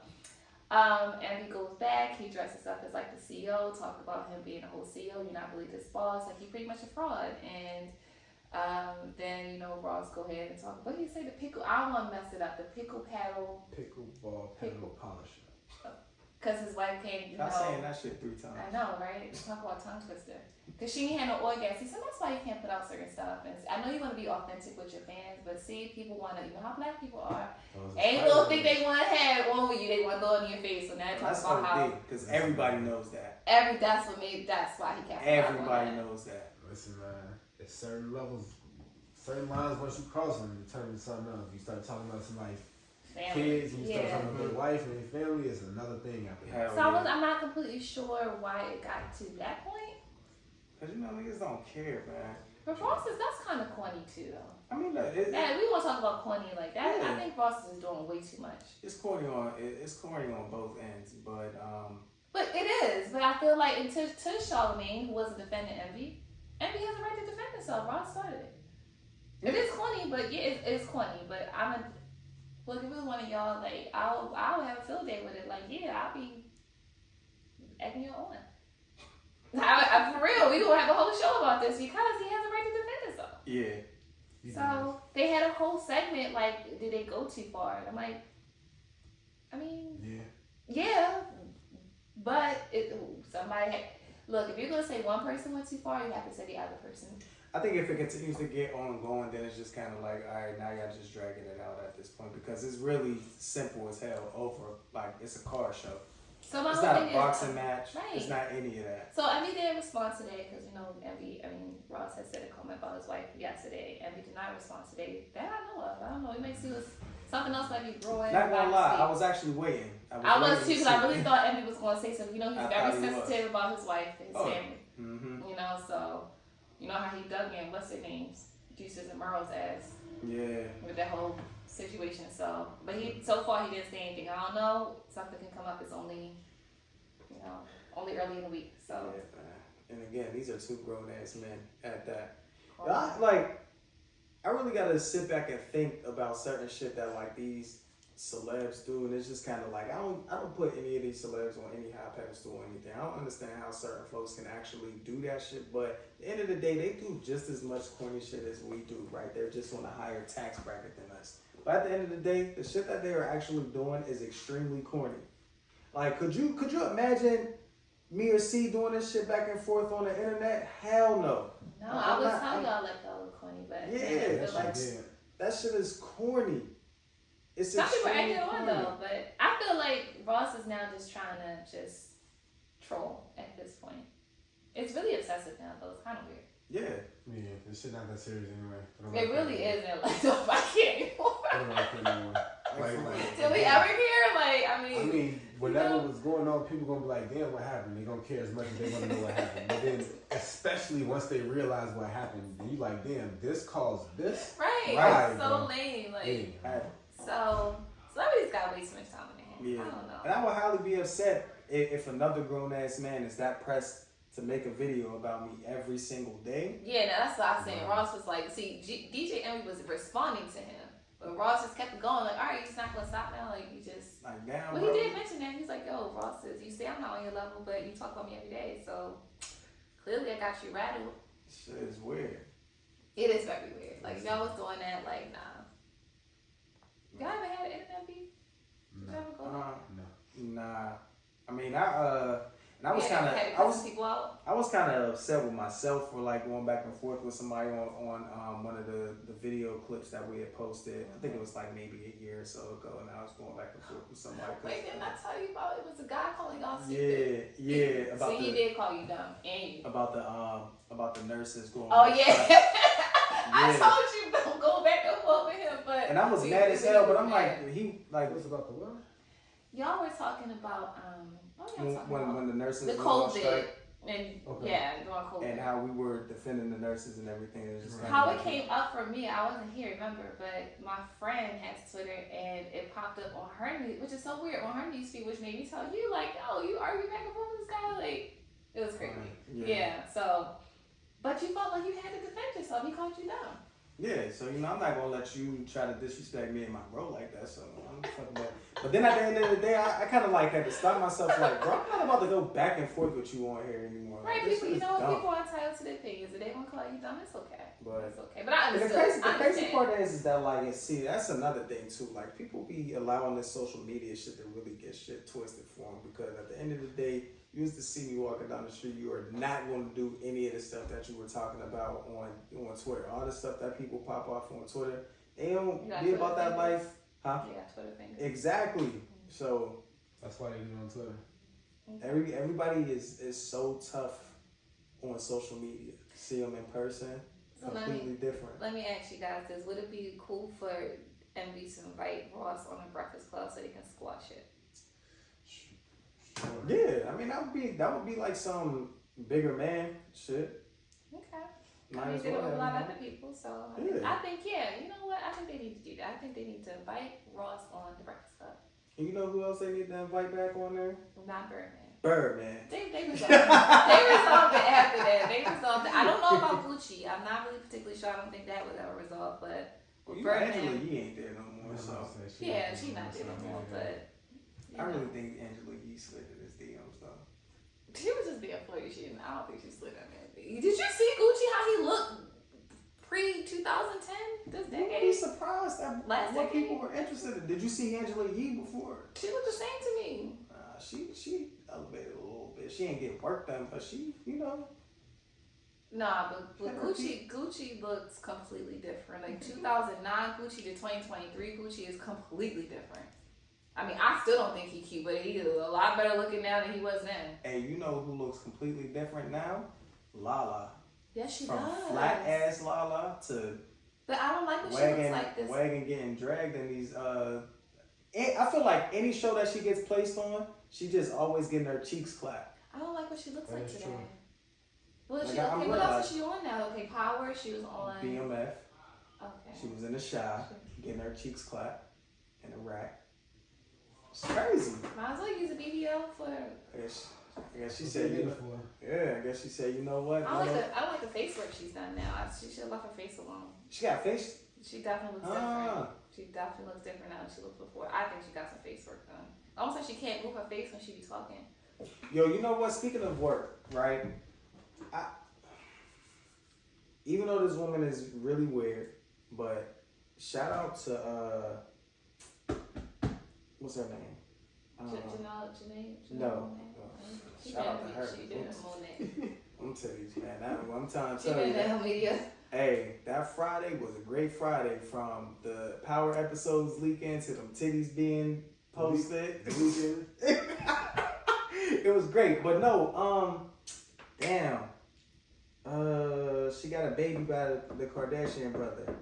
Emmy goes back, he dresses up as like the CEO, talk about him being a whole CEO, you're not really this boss, like he's pretty much a fraud. And then, Ross go ahead and talk, what did he say, the pickle, I don't want to mess it up, the pickleball paddle polisher. Because his wife came, Stop saying that shit 3 times. I know, right? Talk about tongue twister. Because she ain't had no orgasm. See, so that's why you can't put out certain stuff. And I know you want to be authentic with your fans, but see, people want to, how black people are. Ain't little think they want to have one with you. They want to go in your face. So now they talk about how. Because everybody knows that. That's why he can't. Everybody knows that. Listen, man, at certain levels, certain lines, once you cross them, it turns into something else. You start talking about somebody's kids, and you start talking about their wife and their family, it's another thing after that. So I'm not completely sure why it got to that point. Because niggas don't care, man. But Ross that's kind of corny too, though. I mean, we want to talk about corny like that. Yeah. I think Ross is doing way too much. It's corny on both ends, but But it is. But I feel like to Charlamagne, who wasn't defending Envy has a right to defend himself. Ross started it. It is corny, but it's corny. But look, if it was one of y'all, like I'll have a field day with it. Like, I'll be egging you on. For real, we gonna have a whole show about this because he has a right to defend himself. Yeah. So they had a whole segment like, did they go too far? And I'm like, I mean, yeah, but look. If you're gonna say one person went too far, you have to say the other person. I think if it continues to get ongoing, then it's just kind of like, all right, now y'all just dragging it out at this point because it's really simple as hell. It's a car show. So my it's whole not thing a boxing match. Right. It's not any of that. So Emmy didn't respond today because Ross had said a comment about his wife yesterday. Emmy did not respond today. That I know of. I don't know. It makes it was something else might be growing. Not gonna lie, I was actually waiting. I was too because I really thought Emmy was going to say something. He's very sensitive about his wife and his family. Mm-hmm. So how he dug in what's their names, Juices and Merle's ass. Yeah. With that whole situation. So, but so far he didn't say anything. I don't know. Something can come up. It's only early in the week. So. Yeah, and again, these are 2 grown ass men at that. I really gotta sit back and think about certain shit that like these celebs do, and it's just kind of like I don't put any of these celebs on any high pedestal or anything. I don't understand how certain folks can actually do that shit, but at the end of the day, they do just as much corny shit as we do, right? They're just on a higher tax bracket than us. But at the end of the day, the shit that they are actually doing is extremely corny. Like, could you imagine me or C doing this shit back and forth on the internet? Hell no. No, I was telling y'all like that was corny, but yeah, like that shit is corny. It's some people are acting corny. on though, but I feel like Ross is now just trying to just troll at this point. It's really obsessive now, though. It's kind of weird. Yeah, this shit not that serious anyway. It really isn't. Like, nobody anymore. I don't like it anymore. Did we ever hear? Like, I mean, whatever was going on, people gonna be like, damn, what happened? They gonna care as much as they wanna know what happened. But then, especially once they realize what happened, then you like, damn, this caused this. Right. It's so lame. Like, yeah. So celebrities got way too much time in their hands. Yeah. I don't know. And I would highly be upset if another grown ass man is that pressed to make a video about me every single day. Yeah, no, that's what I was saying. Ross was like, see, DJ Envy was responding to him. But Ross just kept going, like, all right, you just not going to stop now? Like, you just... Like, damn, Well, bro. he did mention that. He's like, yo, Ross says, you say I'm not on your level, but you talk about me every day. So, clearly I got you rattled. Shit is weird. It is very weird. Like, if y'all was doing that, like, nah. Y'all ever had an internet beef? Did y'all ever go there? Nah. I mean, I was Yeah, kind had to of, cut some people out. I was kind of upset with myself for like going back and forth with somebody on one of the video clips that we had posted. I think it was like maybe a year or so ago, and I was going back and forth with somebody. Wait, didn't I tell you about it? Was a guy calling y'all Yeah, stupid? yeah. So he did call you dumb, and you. About the nurses going. Oh yeah. I Yeah. told you don't go back and forth with him, but. And I was mad as hell, but I'm like, he like. What's about the what? Y'all were talking about what were y'all talking about? When the nurses The were on COVID strike, and Okay. yeah, during COVID. and how we were defending the nurses and everything. It was just kind How of it came up for me, I wasn't here, remember, but my friend has Twitter and it popped up on her news, which is so weird, on her newsfeed, which made me tell you, like, oh, you argue back and forth with this guy? Like, it was crazy. Yeah, so, but you felt like you had to defend yourself. He called you dumb. Yeah, so I'm not gonna let you try to disrespect me and my bro like that. So I'm fucking that. But then at the end of the day, I kind of like had to stop myself. Like, bro, I'm not about to go back and forth with you on here anymore. Right, Like, this people, shit you is know, dumb. people are entitled to their opinions. If they want to call you dumb, it's okay. But It's okay. But I and understood. the crazy part is that like, see, that's another thing too. Like, people be allowing this social media shit to really get shit twisted for them, because at the end of the day, you used to see me walking down the street, you are not going to do any of the stuff that you were talking about on Twitter. All the stuff that people pop off on Twitter, they don't be about that life, huh? Yeah, Twitter fingers. Exactly. So That's why they do it on Twitter. everybody is so tough on social media. See them in person, So completely different. let me ask you guys this. Would it be cool for MB to invite Ross on a Breakfast Club so they can squash it? Sure. Yeah, I mean that would be like some bigger man shit. Okay. Might I mean, as they don't well. have a lot of you know? other people, so Yeah. I think, yeah, you know what? I think they need to do that. I think they need to invite Ross on the Breakfast Club. And you know who else they need to invite back on there? Not Birdman. Birdman. They resolved it. They resolved it after that. They resolved it. I don't know about Gucci. I'm not really particularly sure. I don't think that was ever resolved, but Well, you Birdman. Angela Yee ain't there no more, so yeah, she's not there no more, but you I know. really think Angela Yee slid in his DMs though. She was just being flirty. I don't think she slid in there. Did you see Gucci how he looked pre-2010? This You'd be decade? surprised at Last what decade? people were interested in. Did you see Angela Yee before? She looked the same to me. She elevated a little bit. She ain't get work done, but she, you know. Nah, but Better Gucci looks completely different. Like 2009 Gucci to 2023 Gucci is completely different. I mean, I still don't think he's cute, but he's a lot better looking now than he was then. Hey, you know who looks completely different now? Lala. Yes, she From does. flat ass Lala to But I don't like when she looks like this. wagon getting dragged in these. I feel like any show that she gets placed on, she just always getting her cheeks clapped. I don't like what she looks That like is today. true. What is Like, she? I'm Okay, what realizing- else is she on now? Okay, Power. She was on. BMF. Okay. She was in the Shy, getting her cheeks clapped in a rack. It's crazy. Might as well use a BBL for. I guess she said, beautiful. yeah. I guess she said, you know what? I don't like the face work she's done now. She should have left her face alone. She got face She definitely looks different. She definitely looks different now than she looked before. I think she got some face work done. Almost like she can't move her face when she be talking. Yo, you know what? Speaking of work, right? Even though this woman is really weird, but shout out to what's her name? Janae? No. Shout out to her. She did a Monet. I'm telling you, man. I'm trying to She tell did you. that media. Hey, that Friday was a great Friday, from the power episodes leaking to them titties being posted. It was great, but no, damn. She got a baby by the Kardashian brother.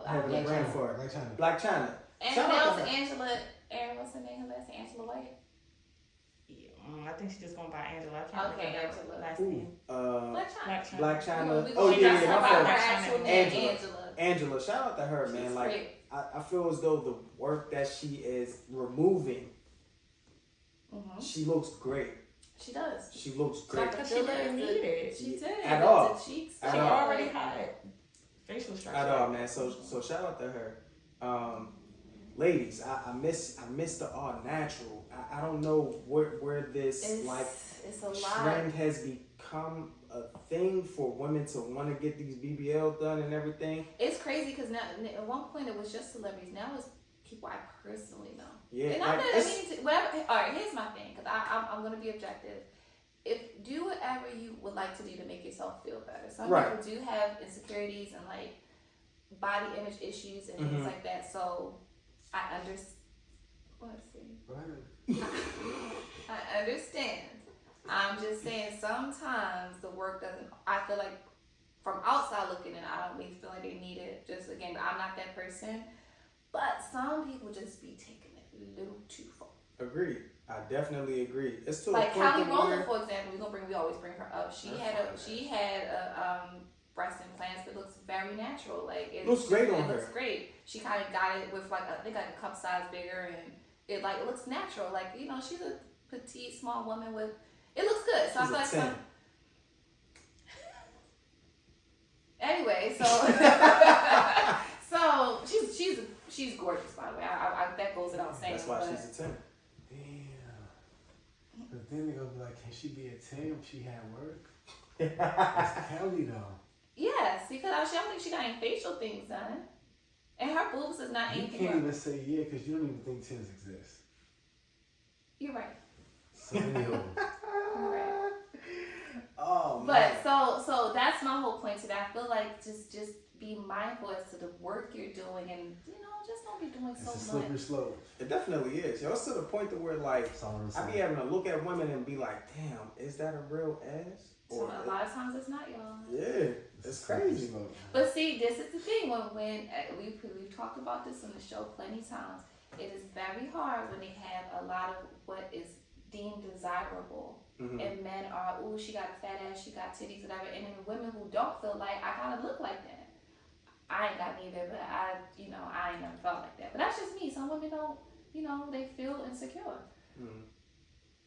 Having a brain for her. Black China. And Shout that out was to her. Angela. Aaron, what's her name? Her last name? Angela White. I think she's just going by Angela. I can't Okay, remember Angela. her last name. Black China. We Oh gonna yeah, talk my about fault. her actual name, Angela. Angela, shout out to her, man. She's Like, great. I feel as though the work that she is removing, she looks great. She does. She looks great. Because she didn't need it. She did. At all. The cheeks. At She all. already had facial structure. At all, man. So shout out to her. Ladies, I miss the all natural. I don't know where this it's a lot. trend has become a thing for women to want to get these BBL done and everything. It's crazy because now at one point it was just celebrities. Now it's people I personally know. Yeah. And I'm not, whatever. All right, here's my thing, because I'm going to be objective. Do whatever you would like to do to make yourself feel better. Some people do have insecurities and like body image issues and things like that. So I understand. I understand. I'm just saying sometimes the work doesn't. I feel like from outside looking in, I don't really feel like they need it. Just again, I'm not that person. But some people just be taking it a little too far. Agreed. I definitely agree. It's to like a point Kelly Rowland, where, for example, we always bring her up. She had a breast implants, but it looks very natural. Like it looks great on her. It looks great. She kind of got it with like a cup size bigger, and it looks natural. Like she's a petite, small woman with. It looks good. So she's I feel like anyway, so so she's gorgeous, by the way. I that goes without saying. That's why she's a 10. Damn. But then they're gonna be like, can she be a 10 if she had work? That's Kelly though. Yes, because I don't think she got any facial things done. And her boobs is not You anything. can't even say yeah because you don't even think 10s exist. You're right. So anyhow. You're right. Oh man. But so that's my whole point today. I feel like just be mindful as to the work you're doing, and just don't be doing It's so a much. slippery slope. It definitely is. Yo, it's to the point to where like That's all I'm I be saying. having to look at women and be like, damn, is that a real ass? So a lot of times it's not, y'all. Yeah, it's crazy. Slope. But see, this is the thing. When we've talked about this on the show plenty times, it is very hard when they have a lot of what is deemed desirable. And men are, ooh, she got a fat ass, she got titties, whatever. And then the women who don't feel like, I kind of look like that. I ain't got neither, but I ain't never felt like that. But that's just me. Some women don't, they feel insecure.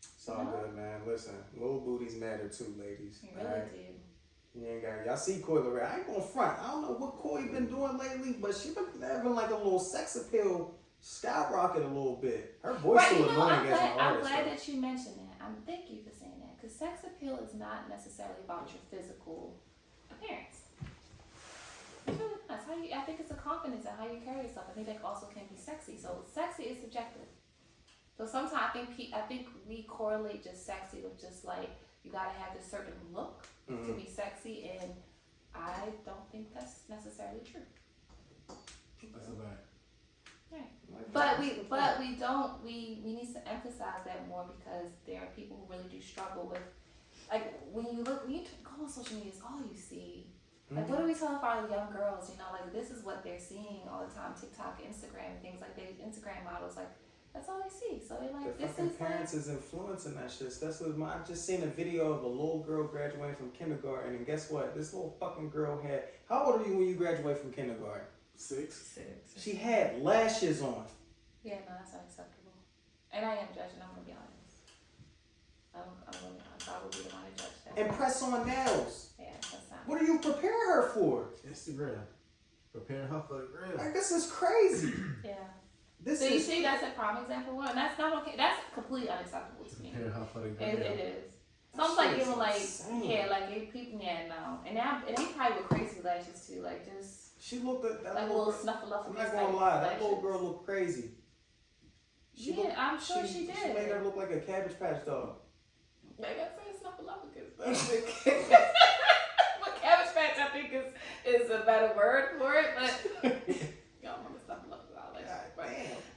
It's all good, man. Listen, little booties matter too, ladies. You really do. You ain't got. Y'all see Coy Lorraine. I ain't gonna front. I don't know what Coy been doing lately, but she been having like a little sex appeal skyrocket a little bit. Her voice still annoying as an I'm artist. glad that you mentioned that. Thank you for saying that, because sex appeal is not necessarily about your physical appearance. It's really not. It's how I think it's a confidence in how you carry yourself. I think that also can be sexy. So sexy is subjective. So sometimes I think we correlate just sexy with just like you gotta have this certain look to be sexy, and I don't think that's necessarily true. That's a bad. Right. But we need to emphasize that more, because there are people who really do struggle with, like when you go on social media, it's all you see. Like what do we tell our young girls? Like this is what they're seeing all the time, TikTok, Instagram, things like that. Instagram models, like that's all they see. So they're like, the this fucking is parents is influencing that shit. I just seen a video of a little girl graduating from kindergarten, and guess what? This little fucking girl had. How old are you when you graduate from kindergarten? 6. She had lashes on. Yeah, no, that's unacceptable. And I am judging. I'm gonna be honest. I'm probably the one to judge that. And press on nails. Yeah, that's not. What do you prepare her for? Instagram. Preparing her for the grill. Like, this is crazy. Yeah. This So you is see, that's a prime example one. That's not okay. That's completely unacceptable to me. Preparing her for the grill. It is. So I'm That like shit is giving like insane. yeah, like people no. And they probably with crazy lashes too, like just She looked at that like a little little girl. snuffleupagus. I'm not gonna lie, that little girl looked crazy. Yeah, I'm sure she did. She made her look like a Cabbage Patch dog. Like I said, snuffleupagus. But Cabbage Patch, I think is a better word for it. But y'all want to snuffleupagus? I'll let you.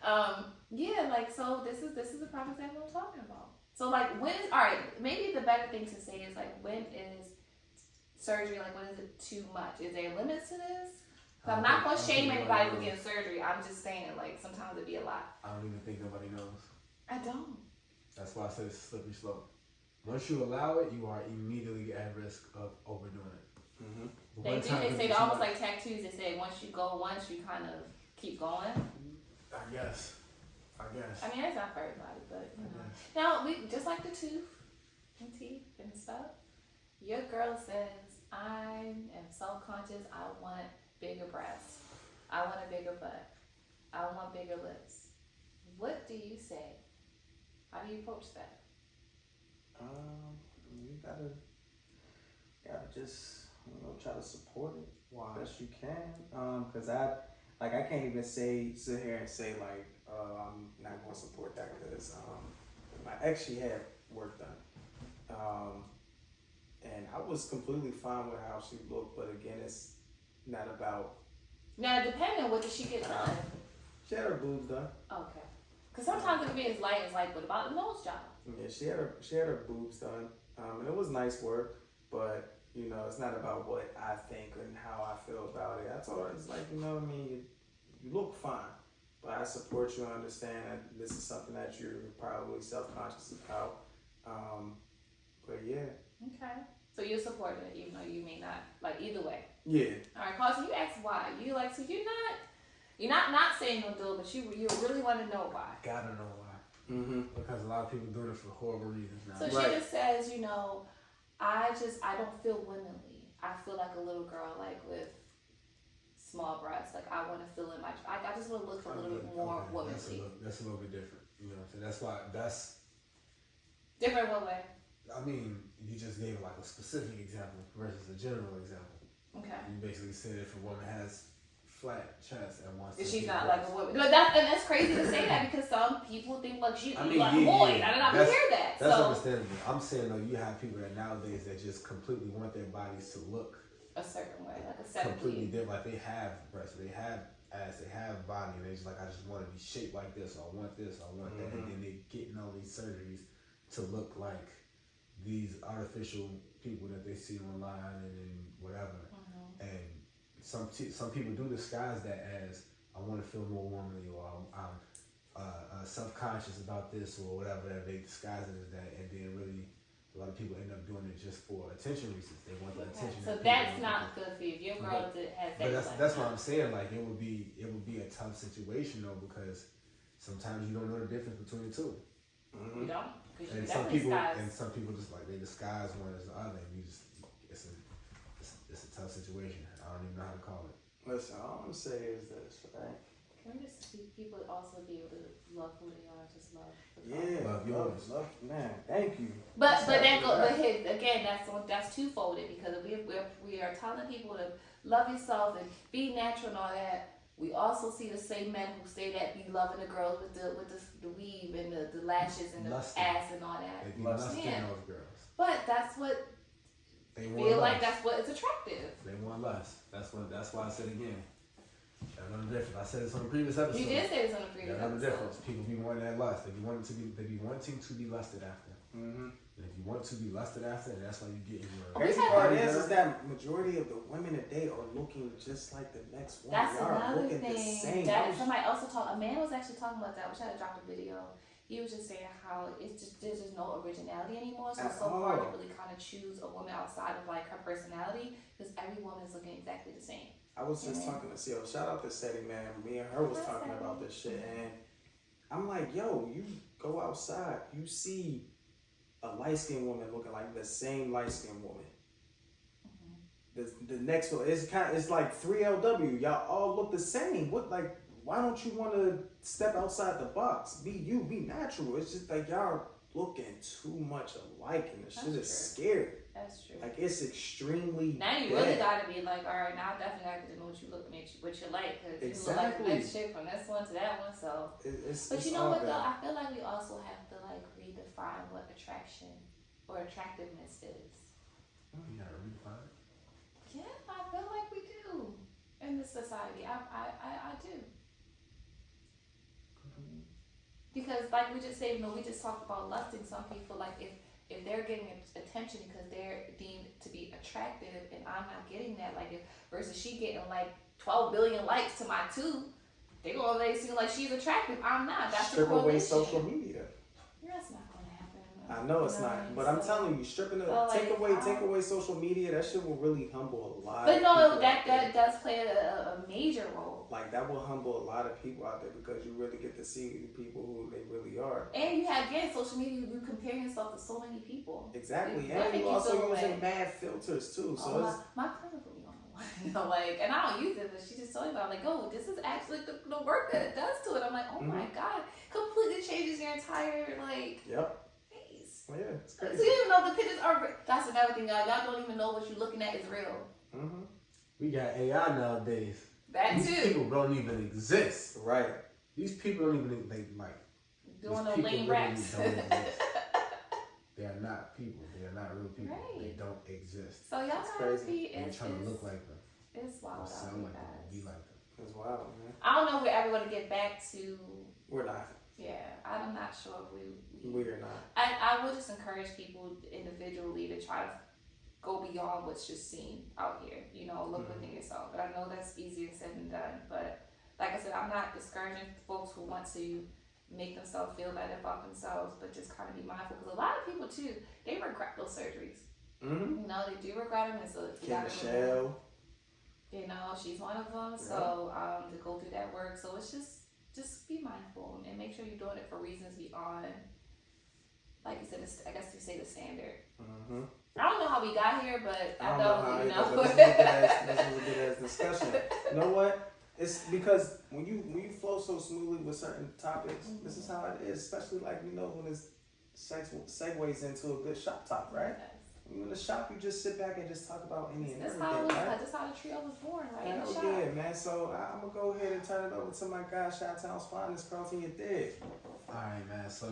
Damn. Yeah, like so. This is a prime example I'm talking about. So like when is all right? Maybe the better thing to say is like when is surgery? Like when is it too much? Is there limits to this? I'm not gonna shame anybody for getting surgery. I'm just saying like sometimes it'd be a lot. I don't even think nobody knows. I don't. That's why I said it's a slippery slope. Once you allow it, you are immediately at risk of overdoing it. Mm-hmm. They say they're almost like tattoos. They say once you go once, you kind of keep going. I guess. I mean, it's not for everybody, but you know. Yes. Now we just like the tooth and teeth and stuff. Your girl says I am self-conscious. I want bigger breasts. I want a bigger butt. I want bigger lips. What do you say? How do you approach that? You gotta just try to support it best you can. Cause I can't even sit here and say like I'm not gonna support that because my ex, she had work done, and I was completely fine with how she looked. But again, it's not about. Now, depending on what did she get done. She had her boobs done. Okay. Because sometimes it can be as light as like, what about the nose job? Yeah, she had her boobs done, and it was nice work. But it's not about what I think and how I feel about it. I told her it's like what I mean. You look fine, but I support you and understand that this is something that you're probably self-conscious about. But yeah. Okay. So you support it, even though you may not like either way. Yeah. All right, Carson, you asked why. You like so you're not saying no do it, but you really want to know why. Gotta know why. Mm-hmm. Because a lot of people doing it for horrible reasons now. So she just says, I don't feel womanly. I feel like a little girl, like with small breasts. Like I want to feel in my. I just want to look a little bit more womanly. That's a little bit different. So that's why that's different what way? I mean, you just gave like a specific example versus a general example. Okay. You basically said if a woman has flat chest and wants to She's be not breasts. like a woman. But that's crazy to say that because some people think like you like a boy. I don't know. That's, hear that. That's so understandable. I'm saying though, you have people that nowadays that just completely want their bodies to look a certain way, like a completely different. Like they have breasts, they have ass, they have body, and they just like I just want to be shaped like this, or I want this, or I want that, and then they getting all these surgeries to look like these artificial people that they see online and whatever. And some people do disguise that as I want to feel more womanly, or I'm self-conscious about this, or whatever. They disguise it as that, and then really a lot of people end up doing it just for attention reasons. They want the attention. So that's not good for you. If your girl has that. But that's what I'm saying. Like it would be a tough situation though, because sometimes you don't know the difference between the two. Mm-hmm. You don't. And some people just like they disguise one as the other, and it's a tough situation. I don't even know how to call it. Listen, all I'm gonna say is this, right? Can we just see people also be able to love who they are, just love. Yeah, Love yours. love, man. Thank you. But hey, again, that's two-folded because we are telling people to love yourself and be natural and all that. We also see the same men who say that be loving the girls with the weave and the lashes and the Lusting. ass and all that. They be lusting those girls. But that's what They feel want like lust. that's what is attractive. They want lust. That's why I said again. Y'all know the difference. I said this on the previous episode. You did say this on the previous Y'all know the episode. difference. People be wanting that lust. They be wanting to be lusted after. Mm-hmm. And if you want to be lusted after, and that's why you get in your. Crazy part is that majority of the women today are looking just like the next one. That's they are another looking the thing. same. Somebody also a man was actually talking about that. I wish I had dropped a video. He was just saying how there's just no originality anymore. So it's so hard to really kind of choose a woman outside of like her personality because every woman is looking exactly the same. I was just talking to Seal. Shout out to Seti, man. Me and her was talking about this shit, and I'm like, yo, you go outside, you see a light skinned woman looking like the same light skinned woman. the next one, it's like 3LW. Y'all all look the same. What, like, why don't you want to step outside the box? Be you, be natural. It's just like y'all looking too much alike, and the shit is scary. That's true. Like, it's extremely now you really gotta be like, all right, now I definitely gotta know what you look, what you like, because you look like the next chick from this one to that one. So, but you know what though? I feel like we also have to like redefine what attraction or attractiveness is. You gotta redefine it. Yeah, I feel like we do in this society. I do. Because like we just said, we just talked about lusting. Some people, like, if they're getting attention because they're deemed to be attractive and I'm not getting that, like, versus she getting like 12 billion likes to my 2, they gonna make it seem like she's attractive. I'm not. That's strip away social media. That's not gonna happen. I know it's not, but I'm telling you, take away social media. That shit will really humble a lot. But no, that does play a major role. Like, that will humble a lot of people out there because you really get to see people who they really are. And you have, again, social media, you compare yourself to so many people. Exactly, and you also using mad filters too. So my cousin put me on the one, like, and I don't use it, but she just told me about it. I'm like, oh, this is actually the work that it does to it. I'm like, oh my god, completely changes your entire face. Oh, yeah, it's crazy. So you even know the pictures are. That's another thing, y'all. Y'all don't even know what you're looking at is real. We got AI nowadays. That These too. people don't even exist. Right. These people don't even doing no lame raps. They are not people. They are not real people. Right. They don't exist. So y'all gotta be. They're trying to look like them. It's wild. Sound like them. Be like them. It's wild, man. I don't know if we're ever gonna get back to. We're not. Yeah, I'm not sure if we're not. I would just encourage people individually to try to go beyond what's just seen out here. Look within yourself. But I know that's easier said than done. But like I said, I'm not discouraging folks who want to make themselves feel better about themselves, but just kind of be mindful, because a lot of people too, they regret those surgeries. They do regret them, and so you Kim Michelle. She's one of them. So to go through that work, so it's just be mindful and make sure you're doing it for reasons beyond, like you said, I guess you say the standard. I don't know how we got here, but I know. This was a good ass discussion. You know what? It's because when you flow so smoothly with certain topics, this is how it is. Especially like when it segues into a good shop talk, right? Yes. When you're in the shop, you just sit back and just talk about any and everything. That's how the trio was born, right? Hell yeah, man. So I'm gonna go ahead and turn it over to my guy, Chi-Town's finest, Carlton, you dig. All right, man. So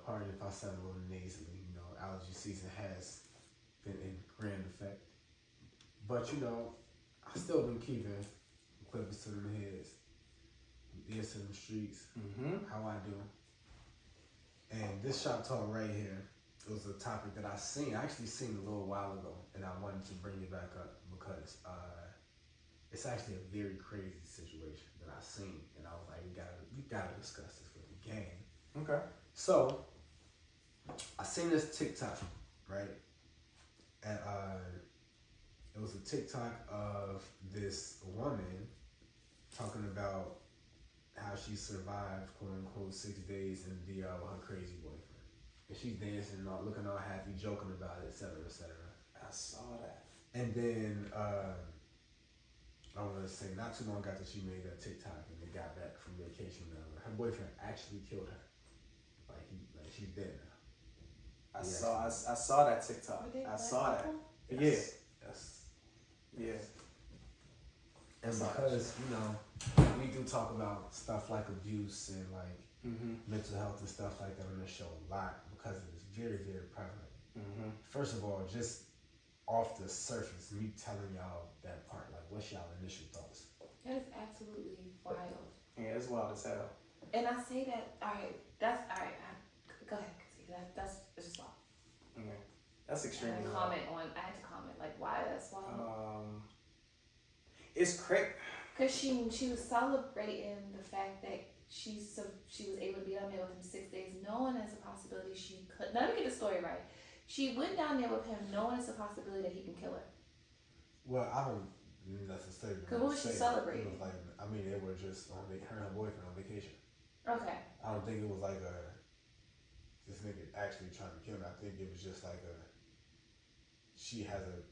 pardon if I sound a little nasally. Allergy season has been in grand effect, but I still been keeping clippers to them heads, ears to them streets. How I do. And this shop talk right here was a topic that I actually seen a little while ago, and I wanted to bring it back up because it's actually a very crazy situation that I seen, and I was like, we gotta discuss this with the gang. Okay. So I seen this TikTok, right? And it was a TikTok of this woman talking about how she survived, quote unquote, 6 days in the DR with her crazy boyfriend. And she's dancing, looking all happy, joking about it, etc., etc. I saw that. And then I want to say, not too long after she made that TikTok and they got back from vacation, her boyfriend actually killed her. Like she's dead now. I saw that TikTok. I saw that. Yes. Yeah. And because we do talk about stuff like abuse and like mental health and stuff like that on this show a lot because it is very, very prevalent. First of all, just off the surface, me telling y'all that part, like, what's y'all initial thoughts? That is absolutely wild. Yeah, it's wild as hell. And I say that, all right. Go ahead. That's just wild. Okay. That's extremely wild. I had to comment, like, why that's wild. It's crazy. Because she was celebrating the fact that she was able to be down there with him 6 days, knowing there's a possibility she could. Now, let me get the story right. She went down there with him, knowing there's a possibility that he can kill her. Well, I don't necessarily. Because what was she celebrating? It was like, they were just her and her boyfriend on vacation. Okay. I don't think it was like this nigga actually trying to kill me. I think it was just like she has a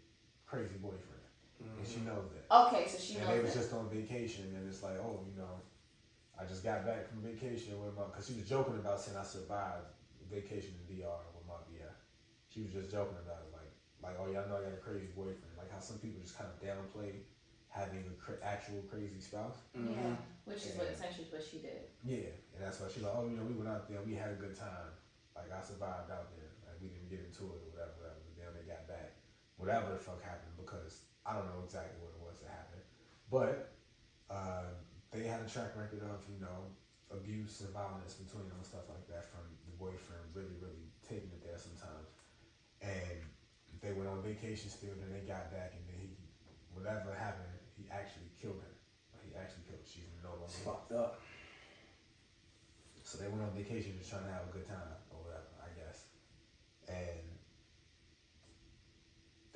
crazy boyfriend, and she knows that. Okay, so she knows. And they was that. just on vacation, and it's like, oh, I just got back from vacation with because she was joking about saying I survived vacation in DR with my BF. She was just joking about it, like, oh yeah, I know I got a crazy boyfriend. Like how some people just kind of downplay having an actual crazy spouse. Yeah, which is essentially what she did. Yeah, and that's why she's like, oh, we went out there, we had a good time. Like I survived out there. Like we didn't get into it or whatever. But then they got back. Whatever the fuck happened, because I don't know exactly what it was that happened. But they had a track record of, abuse and violence between them and stuff like that from the boyfriend really, really taking it there sometimes. And they went on vacation still, then they got back, and then whatever happened, he actually killed her. He actually killed her. She's no longer. It's fucked up. So they went on vacation just trying to have a good time or whatever, I guess. And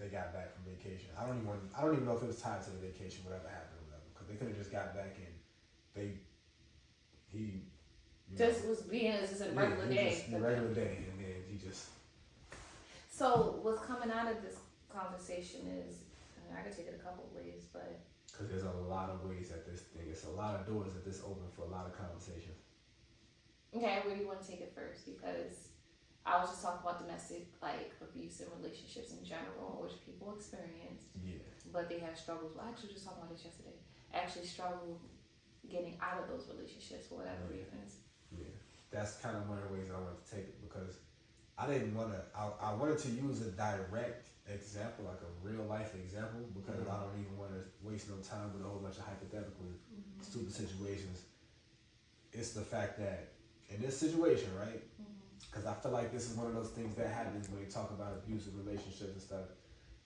they got back from vacation. I don't even know if it was tied to the vacation, whatever happened or whatever, because they could have just got back and he just was being just a regular day. A regular day, and then he just. So what's coming out of this conversation is, I could take it a couple of ways, but. Because there's a lot of ways at this thing. It's a lot of doors that this open for a lot of conversations. Okay, where do you want to take it first? Because I was just talking about domestic abuse and relationships in general, which people experience. Yeah. But they have struggles. Well, I actually just talked about this yesterday. Actually struggle getting out of those relationships for whatever reasons. Yeah. That's kind of one of the ways I wanted to take it, because I didn't want to. I wanted to use a direct example, like a real life example, because I don't even want to waste no time with a whole bunch of hypothetical, stupid situations. It's the fact that in this situation, right? Because I feel like this is one of those things that happens when you talk about abusive relationships and stuff,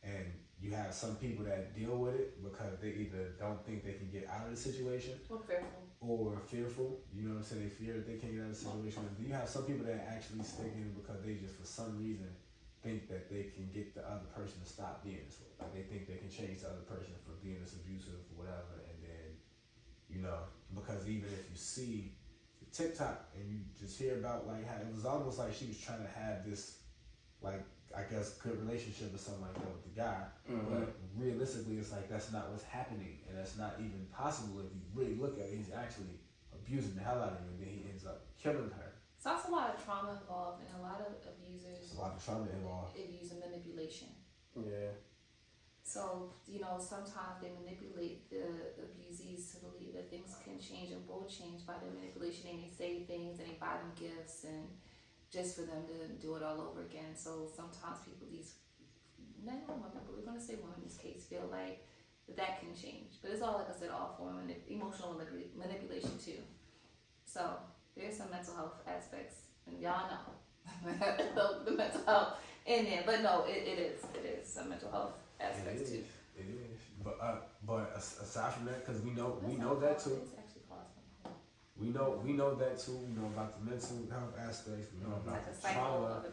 and you have some people that deal with it because they either don't think they can get out of the situation, or fearful. You know what I'm saying? They fear that they can't get out of the situation. And then you have some people that actually stick in because they just, for some reason, think that they can get the other person to stop being this way. Like they think they can change the other person from being this abusive or whatever, and then, because even if you see TikTok and you just hear about how it was almost like she was trying to have this, I guess, good relationship or something like that with the guy, but realistically it's like that's not what's happening, and that's not even possible if you really look at it. He's actually abusing the hell out of you, and then he ends up killing her. So that's a lot of trauma involved, and a lot of abusers. There's a lot of trauma involved. Abuse and manipulation. Yeah. So, sometimes they manipulate the abusees to believe that things can change and will change by their manipulation. They may say things and they buy them gifts and just for them to do it all over again. So sometimes people, these men or women, but we're going to say women in this case, feel like that can change. But it's all, like I said, all form of emotional manipulation too. So there's some mental health aspects, and y'all know the mental health in there. But no, it is some mental health aspects too. It is. But aside from that, because we know that too. We know that too. We know about the mental health aspects. We know about the trauma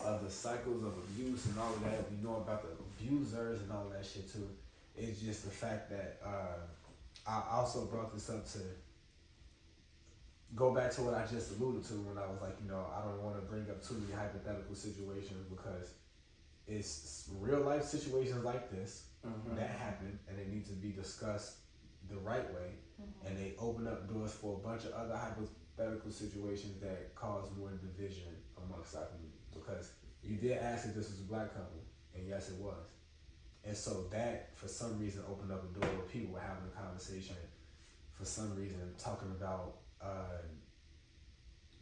of the cycles of abuse and all of that. We know about the abusers and all of that shit too. It's just the fact that I also brought this up to go back to what I just alluded to when I was like, I don't want to bring up too many hypothetical situations, because it's real life situations like this that happen, and they need to be discussed the right way, and they open up doors for a bunch of other hypothetical situations that cause more division amongst our community. Because you did ask if this was a black couple, and yes, it was. And so that, for some reason, opened up a door where people were having a conversation, for some reason, talking about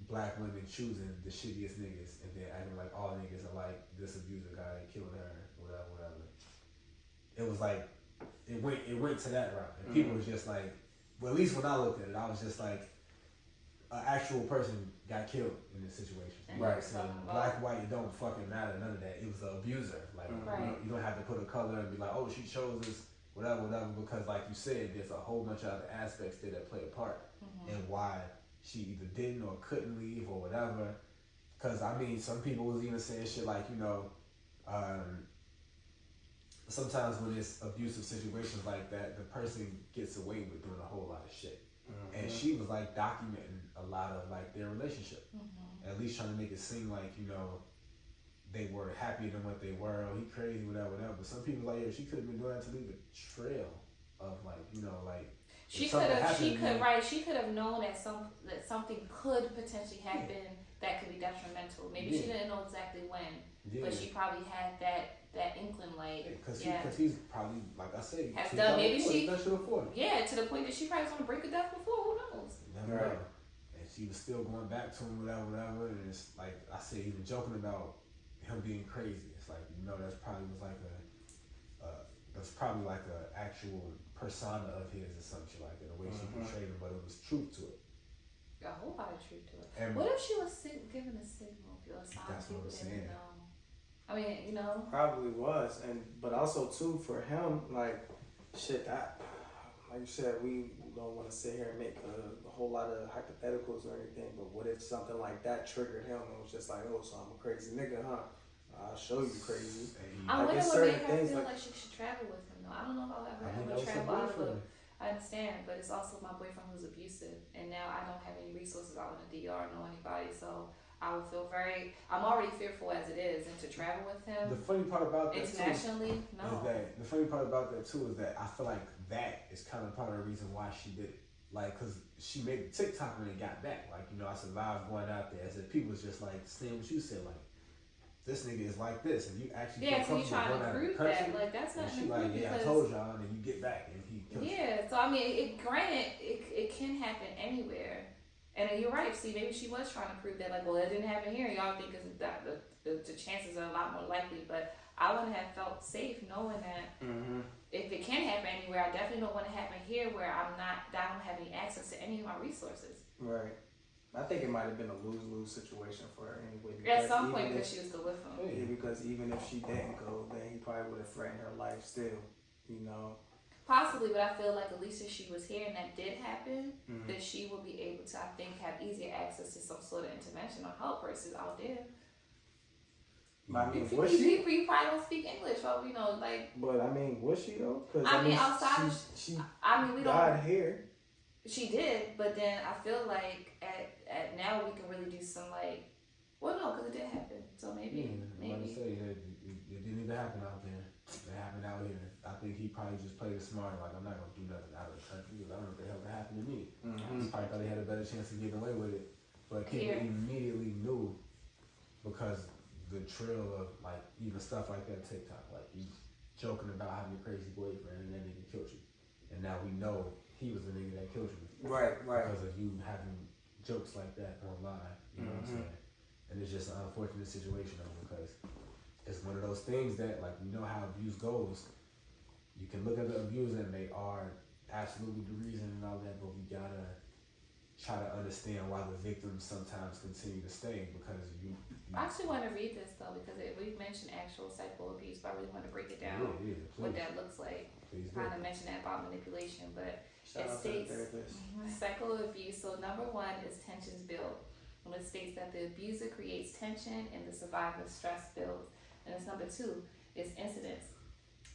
black women choosing the shittiest niggas, and then acting like all niggas are like this abuser guy and killing her, whatever. It was like, it went to that route, and people was just like, well, at least when I looked at it, I was just like, an actual person got killed in this situation. Right. So black, white, it don't fucking matter, none of that. It was an abuser. Like, you don't have to put a color and be like, oh, she chose this, whatever, because like you said, there's a whole bunch of other aspects there that play a part in why she either didn't or couldn't leave or whatever. Because, some people was even saying shit like, sometimes when it's abusive situations like that, the person gets away with doing a whole lot of shit. And she was like documenting a lot of like their relationship, at least trying to make it seem like they were happier than what they were, or he crazy, whatever. But some people like, yeah, she could have been doing that to leave a trail of like, like she could have known that something could potentially happen that could be detrimental. Maybe she didn't know exactly when, but she probably had that inkling, like because he's probably, like I said, has done maybe she done shit before. Yeah, to the point that she probably was on the brink of death before. Who knows? Never know. And she was still going back to him, whatever. And it's like I said, even joking about him being crazy. It's like, that's probably was like that's probably like a actual persona of his or some shit like that, the way she portrayed him, but it was truth to it. A whole lot of truth to it. And what if she was giving a signal or something? That's what I'm saying. I mean, probably was, but also too for him, like shit. Like you said, we don't want to sit here and make a whole lot of hypotheticals or anything. But what if something like that triggered him and was just like, oh, so I'm a crazy nigga, huh? I'll show you crazy. I wonder what made her feel like she should travel with him, though. I don't know if I'll ever travel out of it. I understand, but it's also my boyfriend who's abusive, and now I don't have any resources out in the DR, know anybody, so I would feel I'm already fearful as it is, and to travel with him. The funny part about that internationally, the funny part about that too is that I feel like that is kind of part of the reason why she did it. Like, cause she made the TikTok when it got back. Like, I survived going out there. As if people was just like saying what you said, like, this nigga is like this, and you actually so you trying to prove that, like that's not. She like, I told y'all, and then you get back, and he kills you. So I mean, granted, it can happen anywhere, and you're right. See, maybe she was trying to prove that, like, well, it didn't happen here. Y'all think that the chances are a lot more likely, but I wouldn't have felt safe knowing that if it can happen anywhere, I definitely don't want to happen here where I don't have any access to any of my resources. Right. I think it might have been a lose-lose situation for her anyway. At some point, because she was still with him. Yeah, because even if she didn't go, then he probably would have threatened her life still, Possibly, but I feel like at least if she was here and that did happen, then she would be able to, I think, have easier access to some sort of intervention or help versus out there. I mean, was she? You probably don't speak English, so like. But I mean, was she though? Cause outside she we died don't. here. She did, but then I feel like at now we can really do some like, well, no, because it did happen. So maybe. Like I say, it didn't even happen out there. It happened out here. I think he probably just played it smart. Like, I'm not gonna do nothing out of the country because I don't know what the hell could happen to me. He probably thought he had a better chance of getting away with it, but people immediately knew because the trail of like even stuff like that TikTok, like you joking about having a crazy boyfriend and that nigga killed you, and now we know he was the nigga that killed you. Right. Because of you having jokes like that online, you know what I'm saying? And it's just an unfortunate situation though, because it's one of those things that, like, you know how abuse goes. You can look at the abuser and they are absolutely the reason and all that, but we gotta try to understand why the victims sometimes continue to stay because you I actually want to read this though because we've mentioned actual psycho abuse, but I really want to break it down what that looks like. Kind of mention that about manipulation, but it states psycho abuse. So number one is tensions built. When it states that the abuser creates tension and the survivor's stress builds. And it's number two is incidents.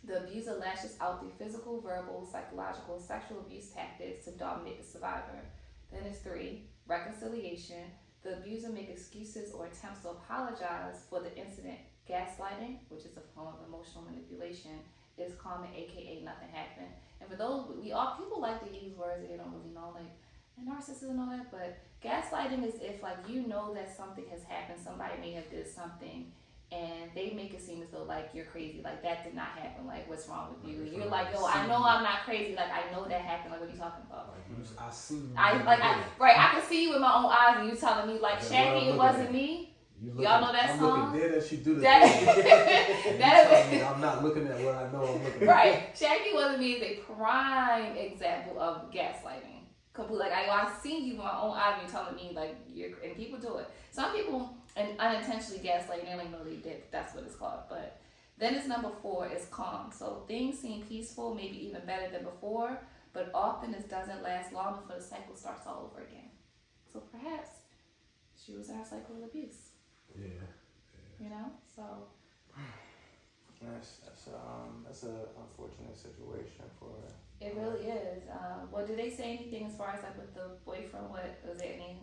The abuser lashes out through physical, verbal, psychological, sexual abuse tactics to dominate the survivor. Then it's three, reconciliation. The abuser makes excuses or attempts to apologize for the incident. Gaslighting, which is a form of emotional manipulation, is common, aka nothing happened. And for those, people like to use words that they don't really know, like narcissism and all that, but gaslighting is if like you know that something has happened, somebody may have did something, and they make it seem as though like you're crazy, like that did not happen, like what's wrong with you? You're like, yo, I know I'm not crazy, like I know that happened, like what are you talking about? I see you. I can see you with my own eyes, and you telling me like, Shaggy, it wasn't me. Y'all know that song? I'm looking dead as she do the thing. I'm not looking at what I know I'm looking at. Right. Shaggy wasn't me is a prime example of gaslighting. Completely. Like, I seen you with my own eyes and you're telling me, like, and people do it. Some people unintentionally gaslight, and they don't even know they did. That's what it's called. But then it's number four is calm. So things seem peaceful, maybe even better than before, but often this doesn't last long before the cycle starts all over again. So perhaps she was in her cycle of abuse. Yeah. You know, so that's a unfortunate situation for her. It really is. Well, did they say anything as far as like with the boyfriend? What was there any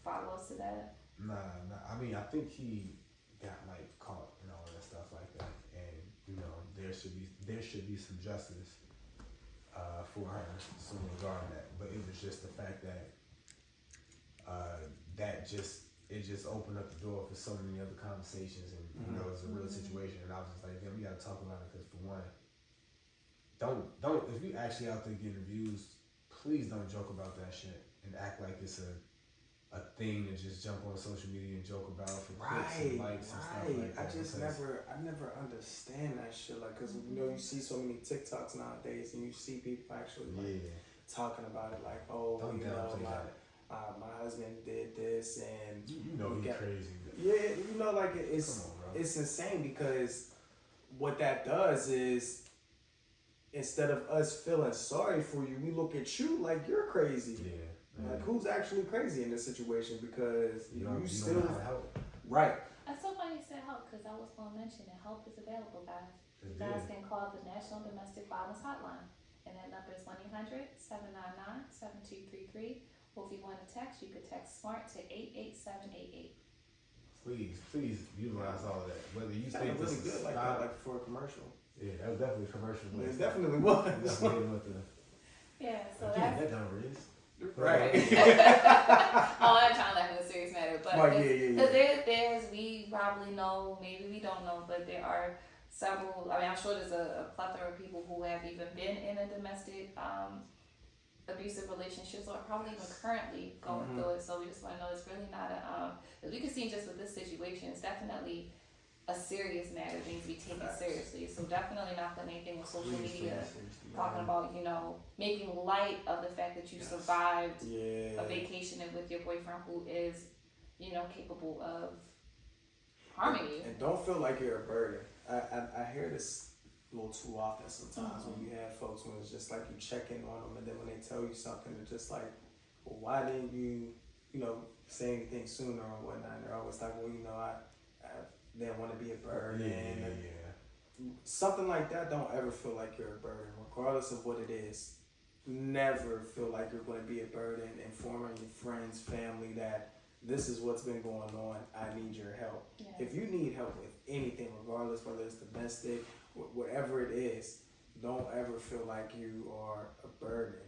follow-ups to that? Nah. I mean, I think he got like caught there should be some justice for her soon regarding that. But it was just the fact that it just opened up the door for so many other conversations, and you know, it's a real situation. And I was just like, damn, we gotta talk about it, because for one, don't if you actually out there getting views, please don't joke about that shit and act like it's a thing to just jump on social media and joke about for clicks and likes and stuff like that. I never understand that shit. Like, cause you know, you see so many TikToks nowadays, and you see people actually like talking about it, like, oh, don't you know, my husband did this, and you know he's crazy. Yeah, you know, like it's insane, because what that does is, instead of us feeling sorry for you, we look at you like you're crazy. Yeah. Like, who's actually crazy in this situation? Because you still don't know how to help. Right. That's so funny you said help, because I was going to mention that help is available, guys. You guys can call the National Domestic Violence Hotline, and that number is 1-800-799-7233. Or if you want to text, you could text SMART to 88788. Please utilize all of that. Whether you think this really good, like for a commercial. Yeah, that was definitely a commercial. It definitely was. Yeah, so that's that done, Riz. Right. Oh, I'm trying to laugh in a serious matter, but because there's we probably know, maybe we don't know, but there are several. I mean, I'm sure there's a plethora of people who have even been in a domestic abusive relationships, or probably even currently going through it. So we just want to know it's really not a as we can see just with this situation, it's definitely a serious matter. Things be taken seriously. So definitely not putting anything on social media talking about, you know, making light of the fact that you survived a vacation with your boyfriend who is, you know, capable of harming you. And don't feel like you're a burden. I hear this a little too often sometimes when you have folks when it's just like you check in on them, and then when they tell you something, it's just like, well, why didn't you, you know, say anything sooner or whatnot? And they're always like, well, you know, I didn't want to be a burden. Something like that, don't ever feel like you're a burden, regardless of what it is. Never feel like you're going to be a burden. Informing your friends, family that this is what's been going on. I need your help. Yeah. If you need help with anything, regardless whether it's domestic, whatever it is, don't ever feel like you are a burden.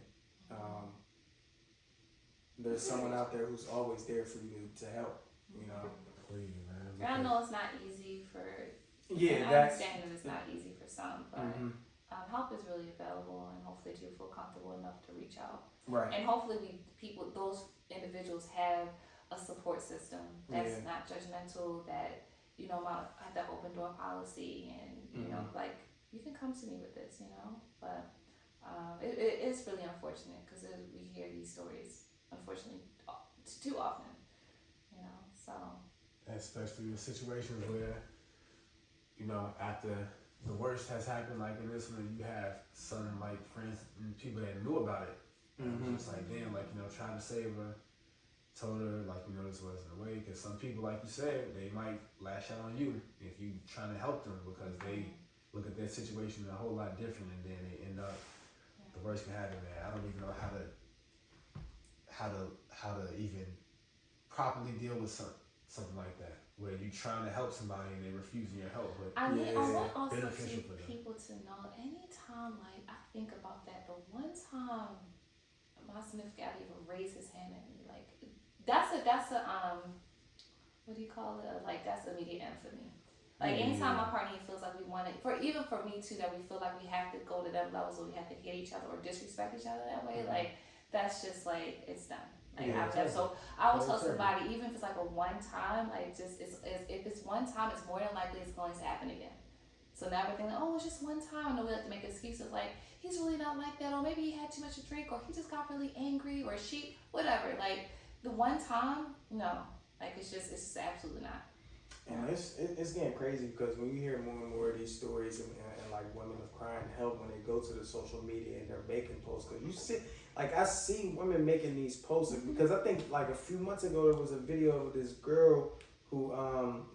There's someone out there who's always there for you to help. You know. Please, man. I know it's not easy for. I understand that it's not easy for some, but help is really available, and hopefully you feel comfortable enough to reach out. Right. And hopefully those individuals have a support system that's not judgmental, that, you know, have that open door policy, and you know, like, you can come to me with this, you know. But it is really unfortunate, because we hear these stories, unfortunately, too often, you know. So. Especially in situations where, you know, after the worst has happened, like in this one, you have some like friends and people that knew about it. And it was just like, damn, like, you know, trying to save her, told her, like, you know, this wasn't the way. Because some people, like you said, they might lash out on you if you trying to help them, because they look at their situation a whole lot different, and then they end up, the worst can happen, man. I don't even know how to even properly deal with something like that, where you trying to help somebody and they refusing your help. But I mean, I want also beneficial for them. people to know, anytime, like, I think about that, the one time my significant other even raised his hand at me, like, that's a what do you call it? Like, that's immediate infamy. Like, anytime my partner feels like we want it, even for me too, that we feel like we have to go to them levels where we have to hit each other or disrespect each other that way, like, that's just like, it's done. Like, so I will tell somebody, even if it's like a one time, like, just if it's one time, it's more than likely it's going to happen again. So now we're thinking, oh, it's just one time. I know we have to make excuses like, he's really not like that, or maybe he had too much to drink, or he just got really angry, or she, whatever. Like, the one time, no, like, it's just absolutely not. And it's getting crazy, because when you hear more and more of these stories, and like women are crying help when they go to the social media and they're making posts, because you see, like, I see women making these posts, because I think like a few months ago there was a video of this girl who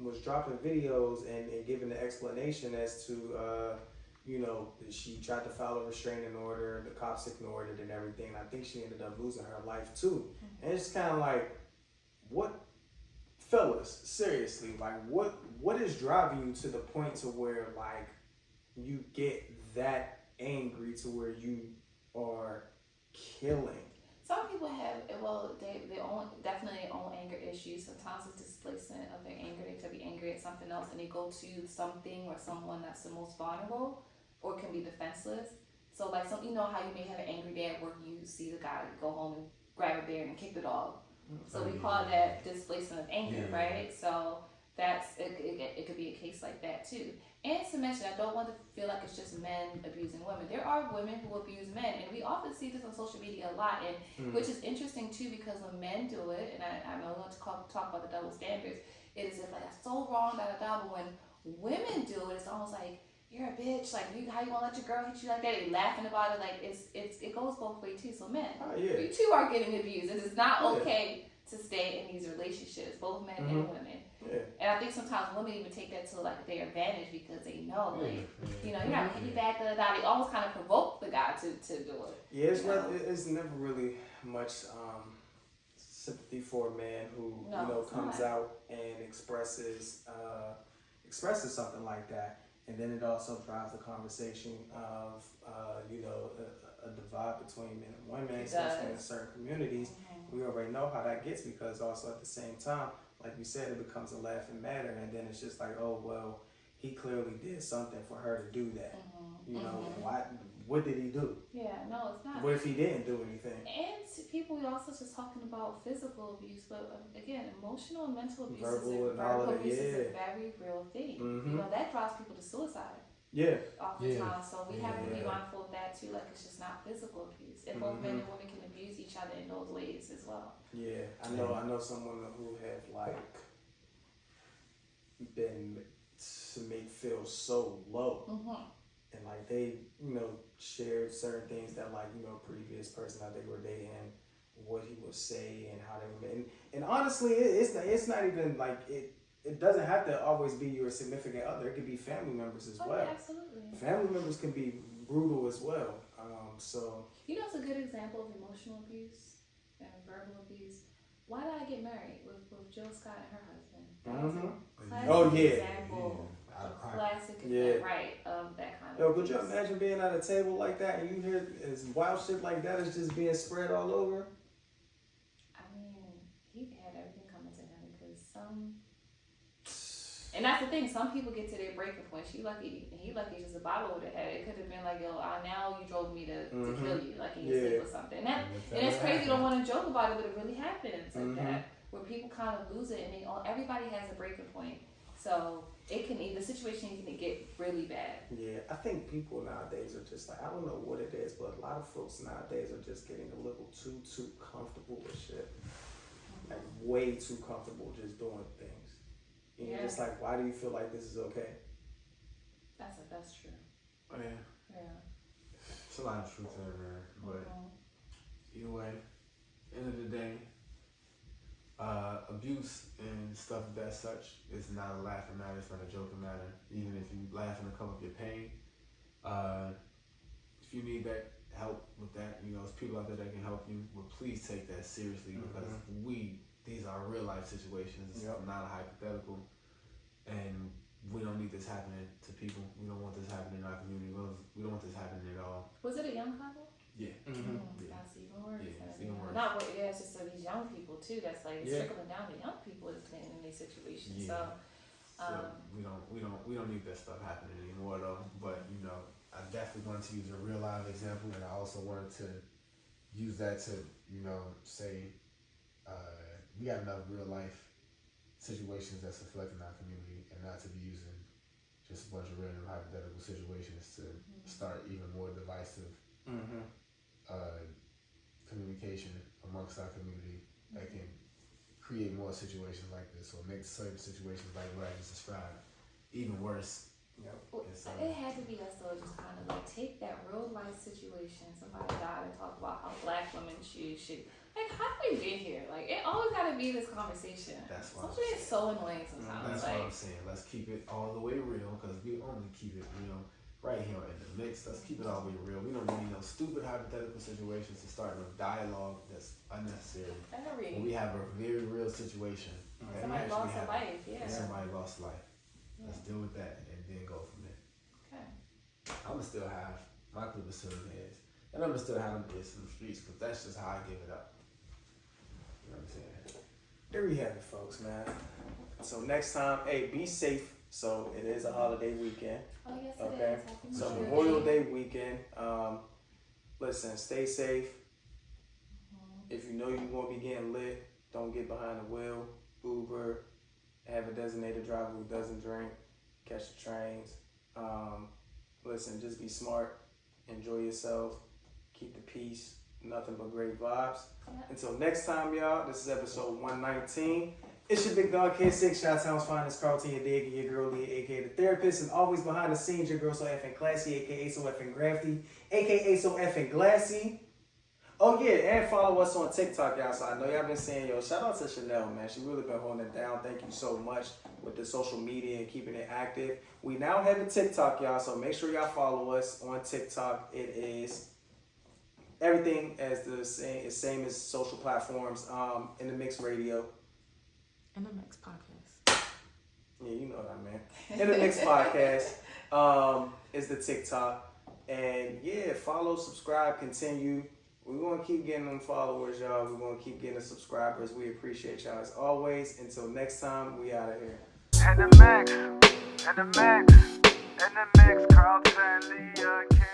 was dropping videos and giving the explanation as to you know, she tried to file a restraining order, the cops ignored it and everything, and I think she ended up losing her life too. And it's kind of like, what, fellas, seriously, like, what is driving you to the point to where, like, you get that angry to where you are killing. Some people have, well, they own, definitely own anger issues. Sometimes it's displacement of their anger. They could be angry at something else and they go to something or someone that's the most vulnerable or can be defenseless. So like you know how you may have an angry day at work, you see the guy go home and grab a bear and kick the dog. So we call that displacement of anger, right? So that's, it could be a case like that too. And to mention, I don't want to feel like it's just men abusing women. There are women who abuse men, and we often see this on social media a lot, and which is interesting too, because when men do it, and I know we want to talk about the double standards, it is like that's so wrong, but when women do it, it's almost like you're a bitch, like how you gonna let your girl hit you like that? They laughing about it, like it goes both ways too. So men, you too are getting abused. It is not okay to stay in these relationships, both men and women. Yeah. And I think sometimes women even take that to like their advantage because they know, like, you know, you're not hitting back, They almost kind of provoke the guy to do it. Yeah, it's never really much sympathy for a man who comes out and expresses something like that, and then it also drives the conversation of a divide between men and women, especially in certain communities. We already know how that gets because also at the same time, like you said, it becomes a laughing matter, and then it's just like, oh well, he clearly did something for her to do that. You know, what did he do? Yeah, no, it's not. What if he didn't do anything? And people, we also just talking about physical abuse, but again, emotional and mental abuse Verbal is a very real thing. You know, that drives people to suicide. Yeah. Oftentimes, so we have to be mindful of that too. Like it's just not physical abuse, and both men and women can abuse each other in those ways as well. Yeah, I know some women who have like been made feel so low, and like they shared certain things that like previous person that they were dating, what he would say and how they were, and honestly, it's not even like it. It doesn't have to always be your significant other. It could be family members as well. Yeah, absolutely. Family members can be brutal as well. So it's a good example of emotional abuse and verbal abuse. Why did I get married with Jill Scott and her husband? Classic example. Classic event, right? Of that kind of. Yo, could you imagine being at a table like that and you hear as wild shit like that is just being spread all over? I mean, he had everything coming to him because and that's the thing, some people get to their breaking point. He lucky just a bottle over the head. It could have been like, yo, now you drove me to kill you, like in your sleep or something. And it's crazy, you don't want to joke about it, but it really happens like that. Where people kind of lose it and everybody has a breaking point. So the situation can get really bad. Yeah, I think people nowadays are just like, I don't know what it is, but a lot of folks nowadays are just getting a little too comfortable with shit. Like way too comfortable just doing things. And you're just like, why do you feel like this is okay? That's true. Oh, yeah. It's a lot of truth there, but either way, end of the day, abuse and stuff of that such is not a laughing matter. It's not a joking matter. Even if you laughing to come up your pain, if you need that help with that, there's people out there that can help you. But please take that seriously because these are real life situations. It's not a hypothetical, and we don't need this happening to people. We don't want this happening in our community. We don't want this happening at all. Was it a young couple? Yeah. That's even worse. Yeah, it's even worse. It's just these young people too. That's like it's trickling down to young people in these situations. Yeah. So we don't need that stuff happening anymore though. But I definitely wanted to use a real live example, and I also wanted to use that to say we got enough real life situations that's affecting our community, and not to be using just a bunch of random hypothetical situations to start even more divisive communication amongst our community that can create more situations like this, or make certain situations like what I just described even worse. Well, it had to be us though, just kind of like take that real life situation, somebody died, and talk about how black women should like, how do we get here? Like, it always got to be this conversation. That's why it's so annoying sometimes. That's what I'm saying. Let's keep it all the way real, because we only keep it real right here in the mix. Let's keep it all the way real. We don't need no stupid hypothetical situations to start no dialogue that's unnecessary. When we have a very real situation. Somebody lost a life, Somebody lost life. Let's deal with that and then go from there. Okay. I'ma still have my clip of certain heads. And I'ma still have them hits in the streets, because that's just how I give it up. You know what I'm saying? There we have it, folks, man. So next time, hey, be safe. So it is a holiday weekend. Oh, yes, it Okay. is. Happy So Memorial Memorial Day weekend. Listen, stay safe. If you know you're gonna be getting lit, don't get behind the wheel. Uber, have a designated driver who doesn't drink, catch the trains. Listen, just be smart, enjoy yourself, keep the peace, nothing but great vibes. Until next time, y'all, this is episode 119. It's your big dog Kid 6, Chi-Town's finest, Carlton, your dig, and your girl Leah, aka the therapist, and always behind the scenes, your girl so effing classy, aka so effing grafty, aka so effing glassy. Oh yeah, and follow us on TikTok, y'all. So I know y'all been saying, yo, shout out to Chanel, man. She really been holding it down. Thank you so much with the social media and keeping it active. We now have a TikTok, y'all. So make sure y'all follow us on TikTok. It is everything as the same as social platforms. In the Mix Radio. In the next podcast. Yeah, you know what I meant. In the Mix Podcast is the TikTok. And yeah, follow, subscribe, continue. We're going to keep getting them followers, y'all. We're going to keep getting the subscribers. We appreciate y'all as always. Until next time, we out of here. In the mix, Carlton, Leah, King.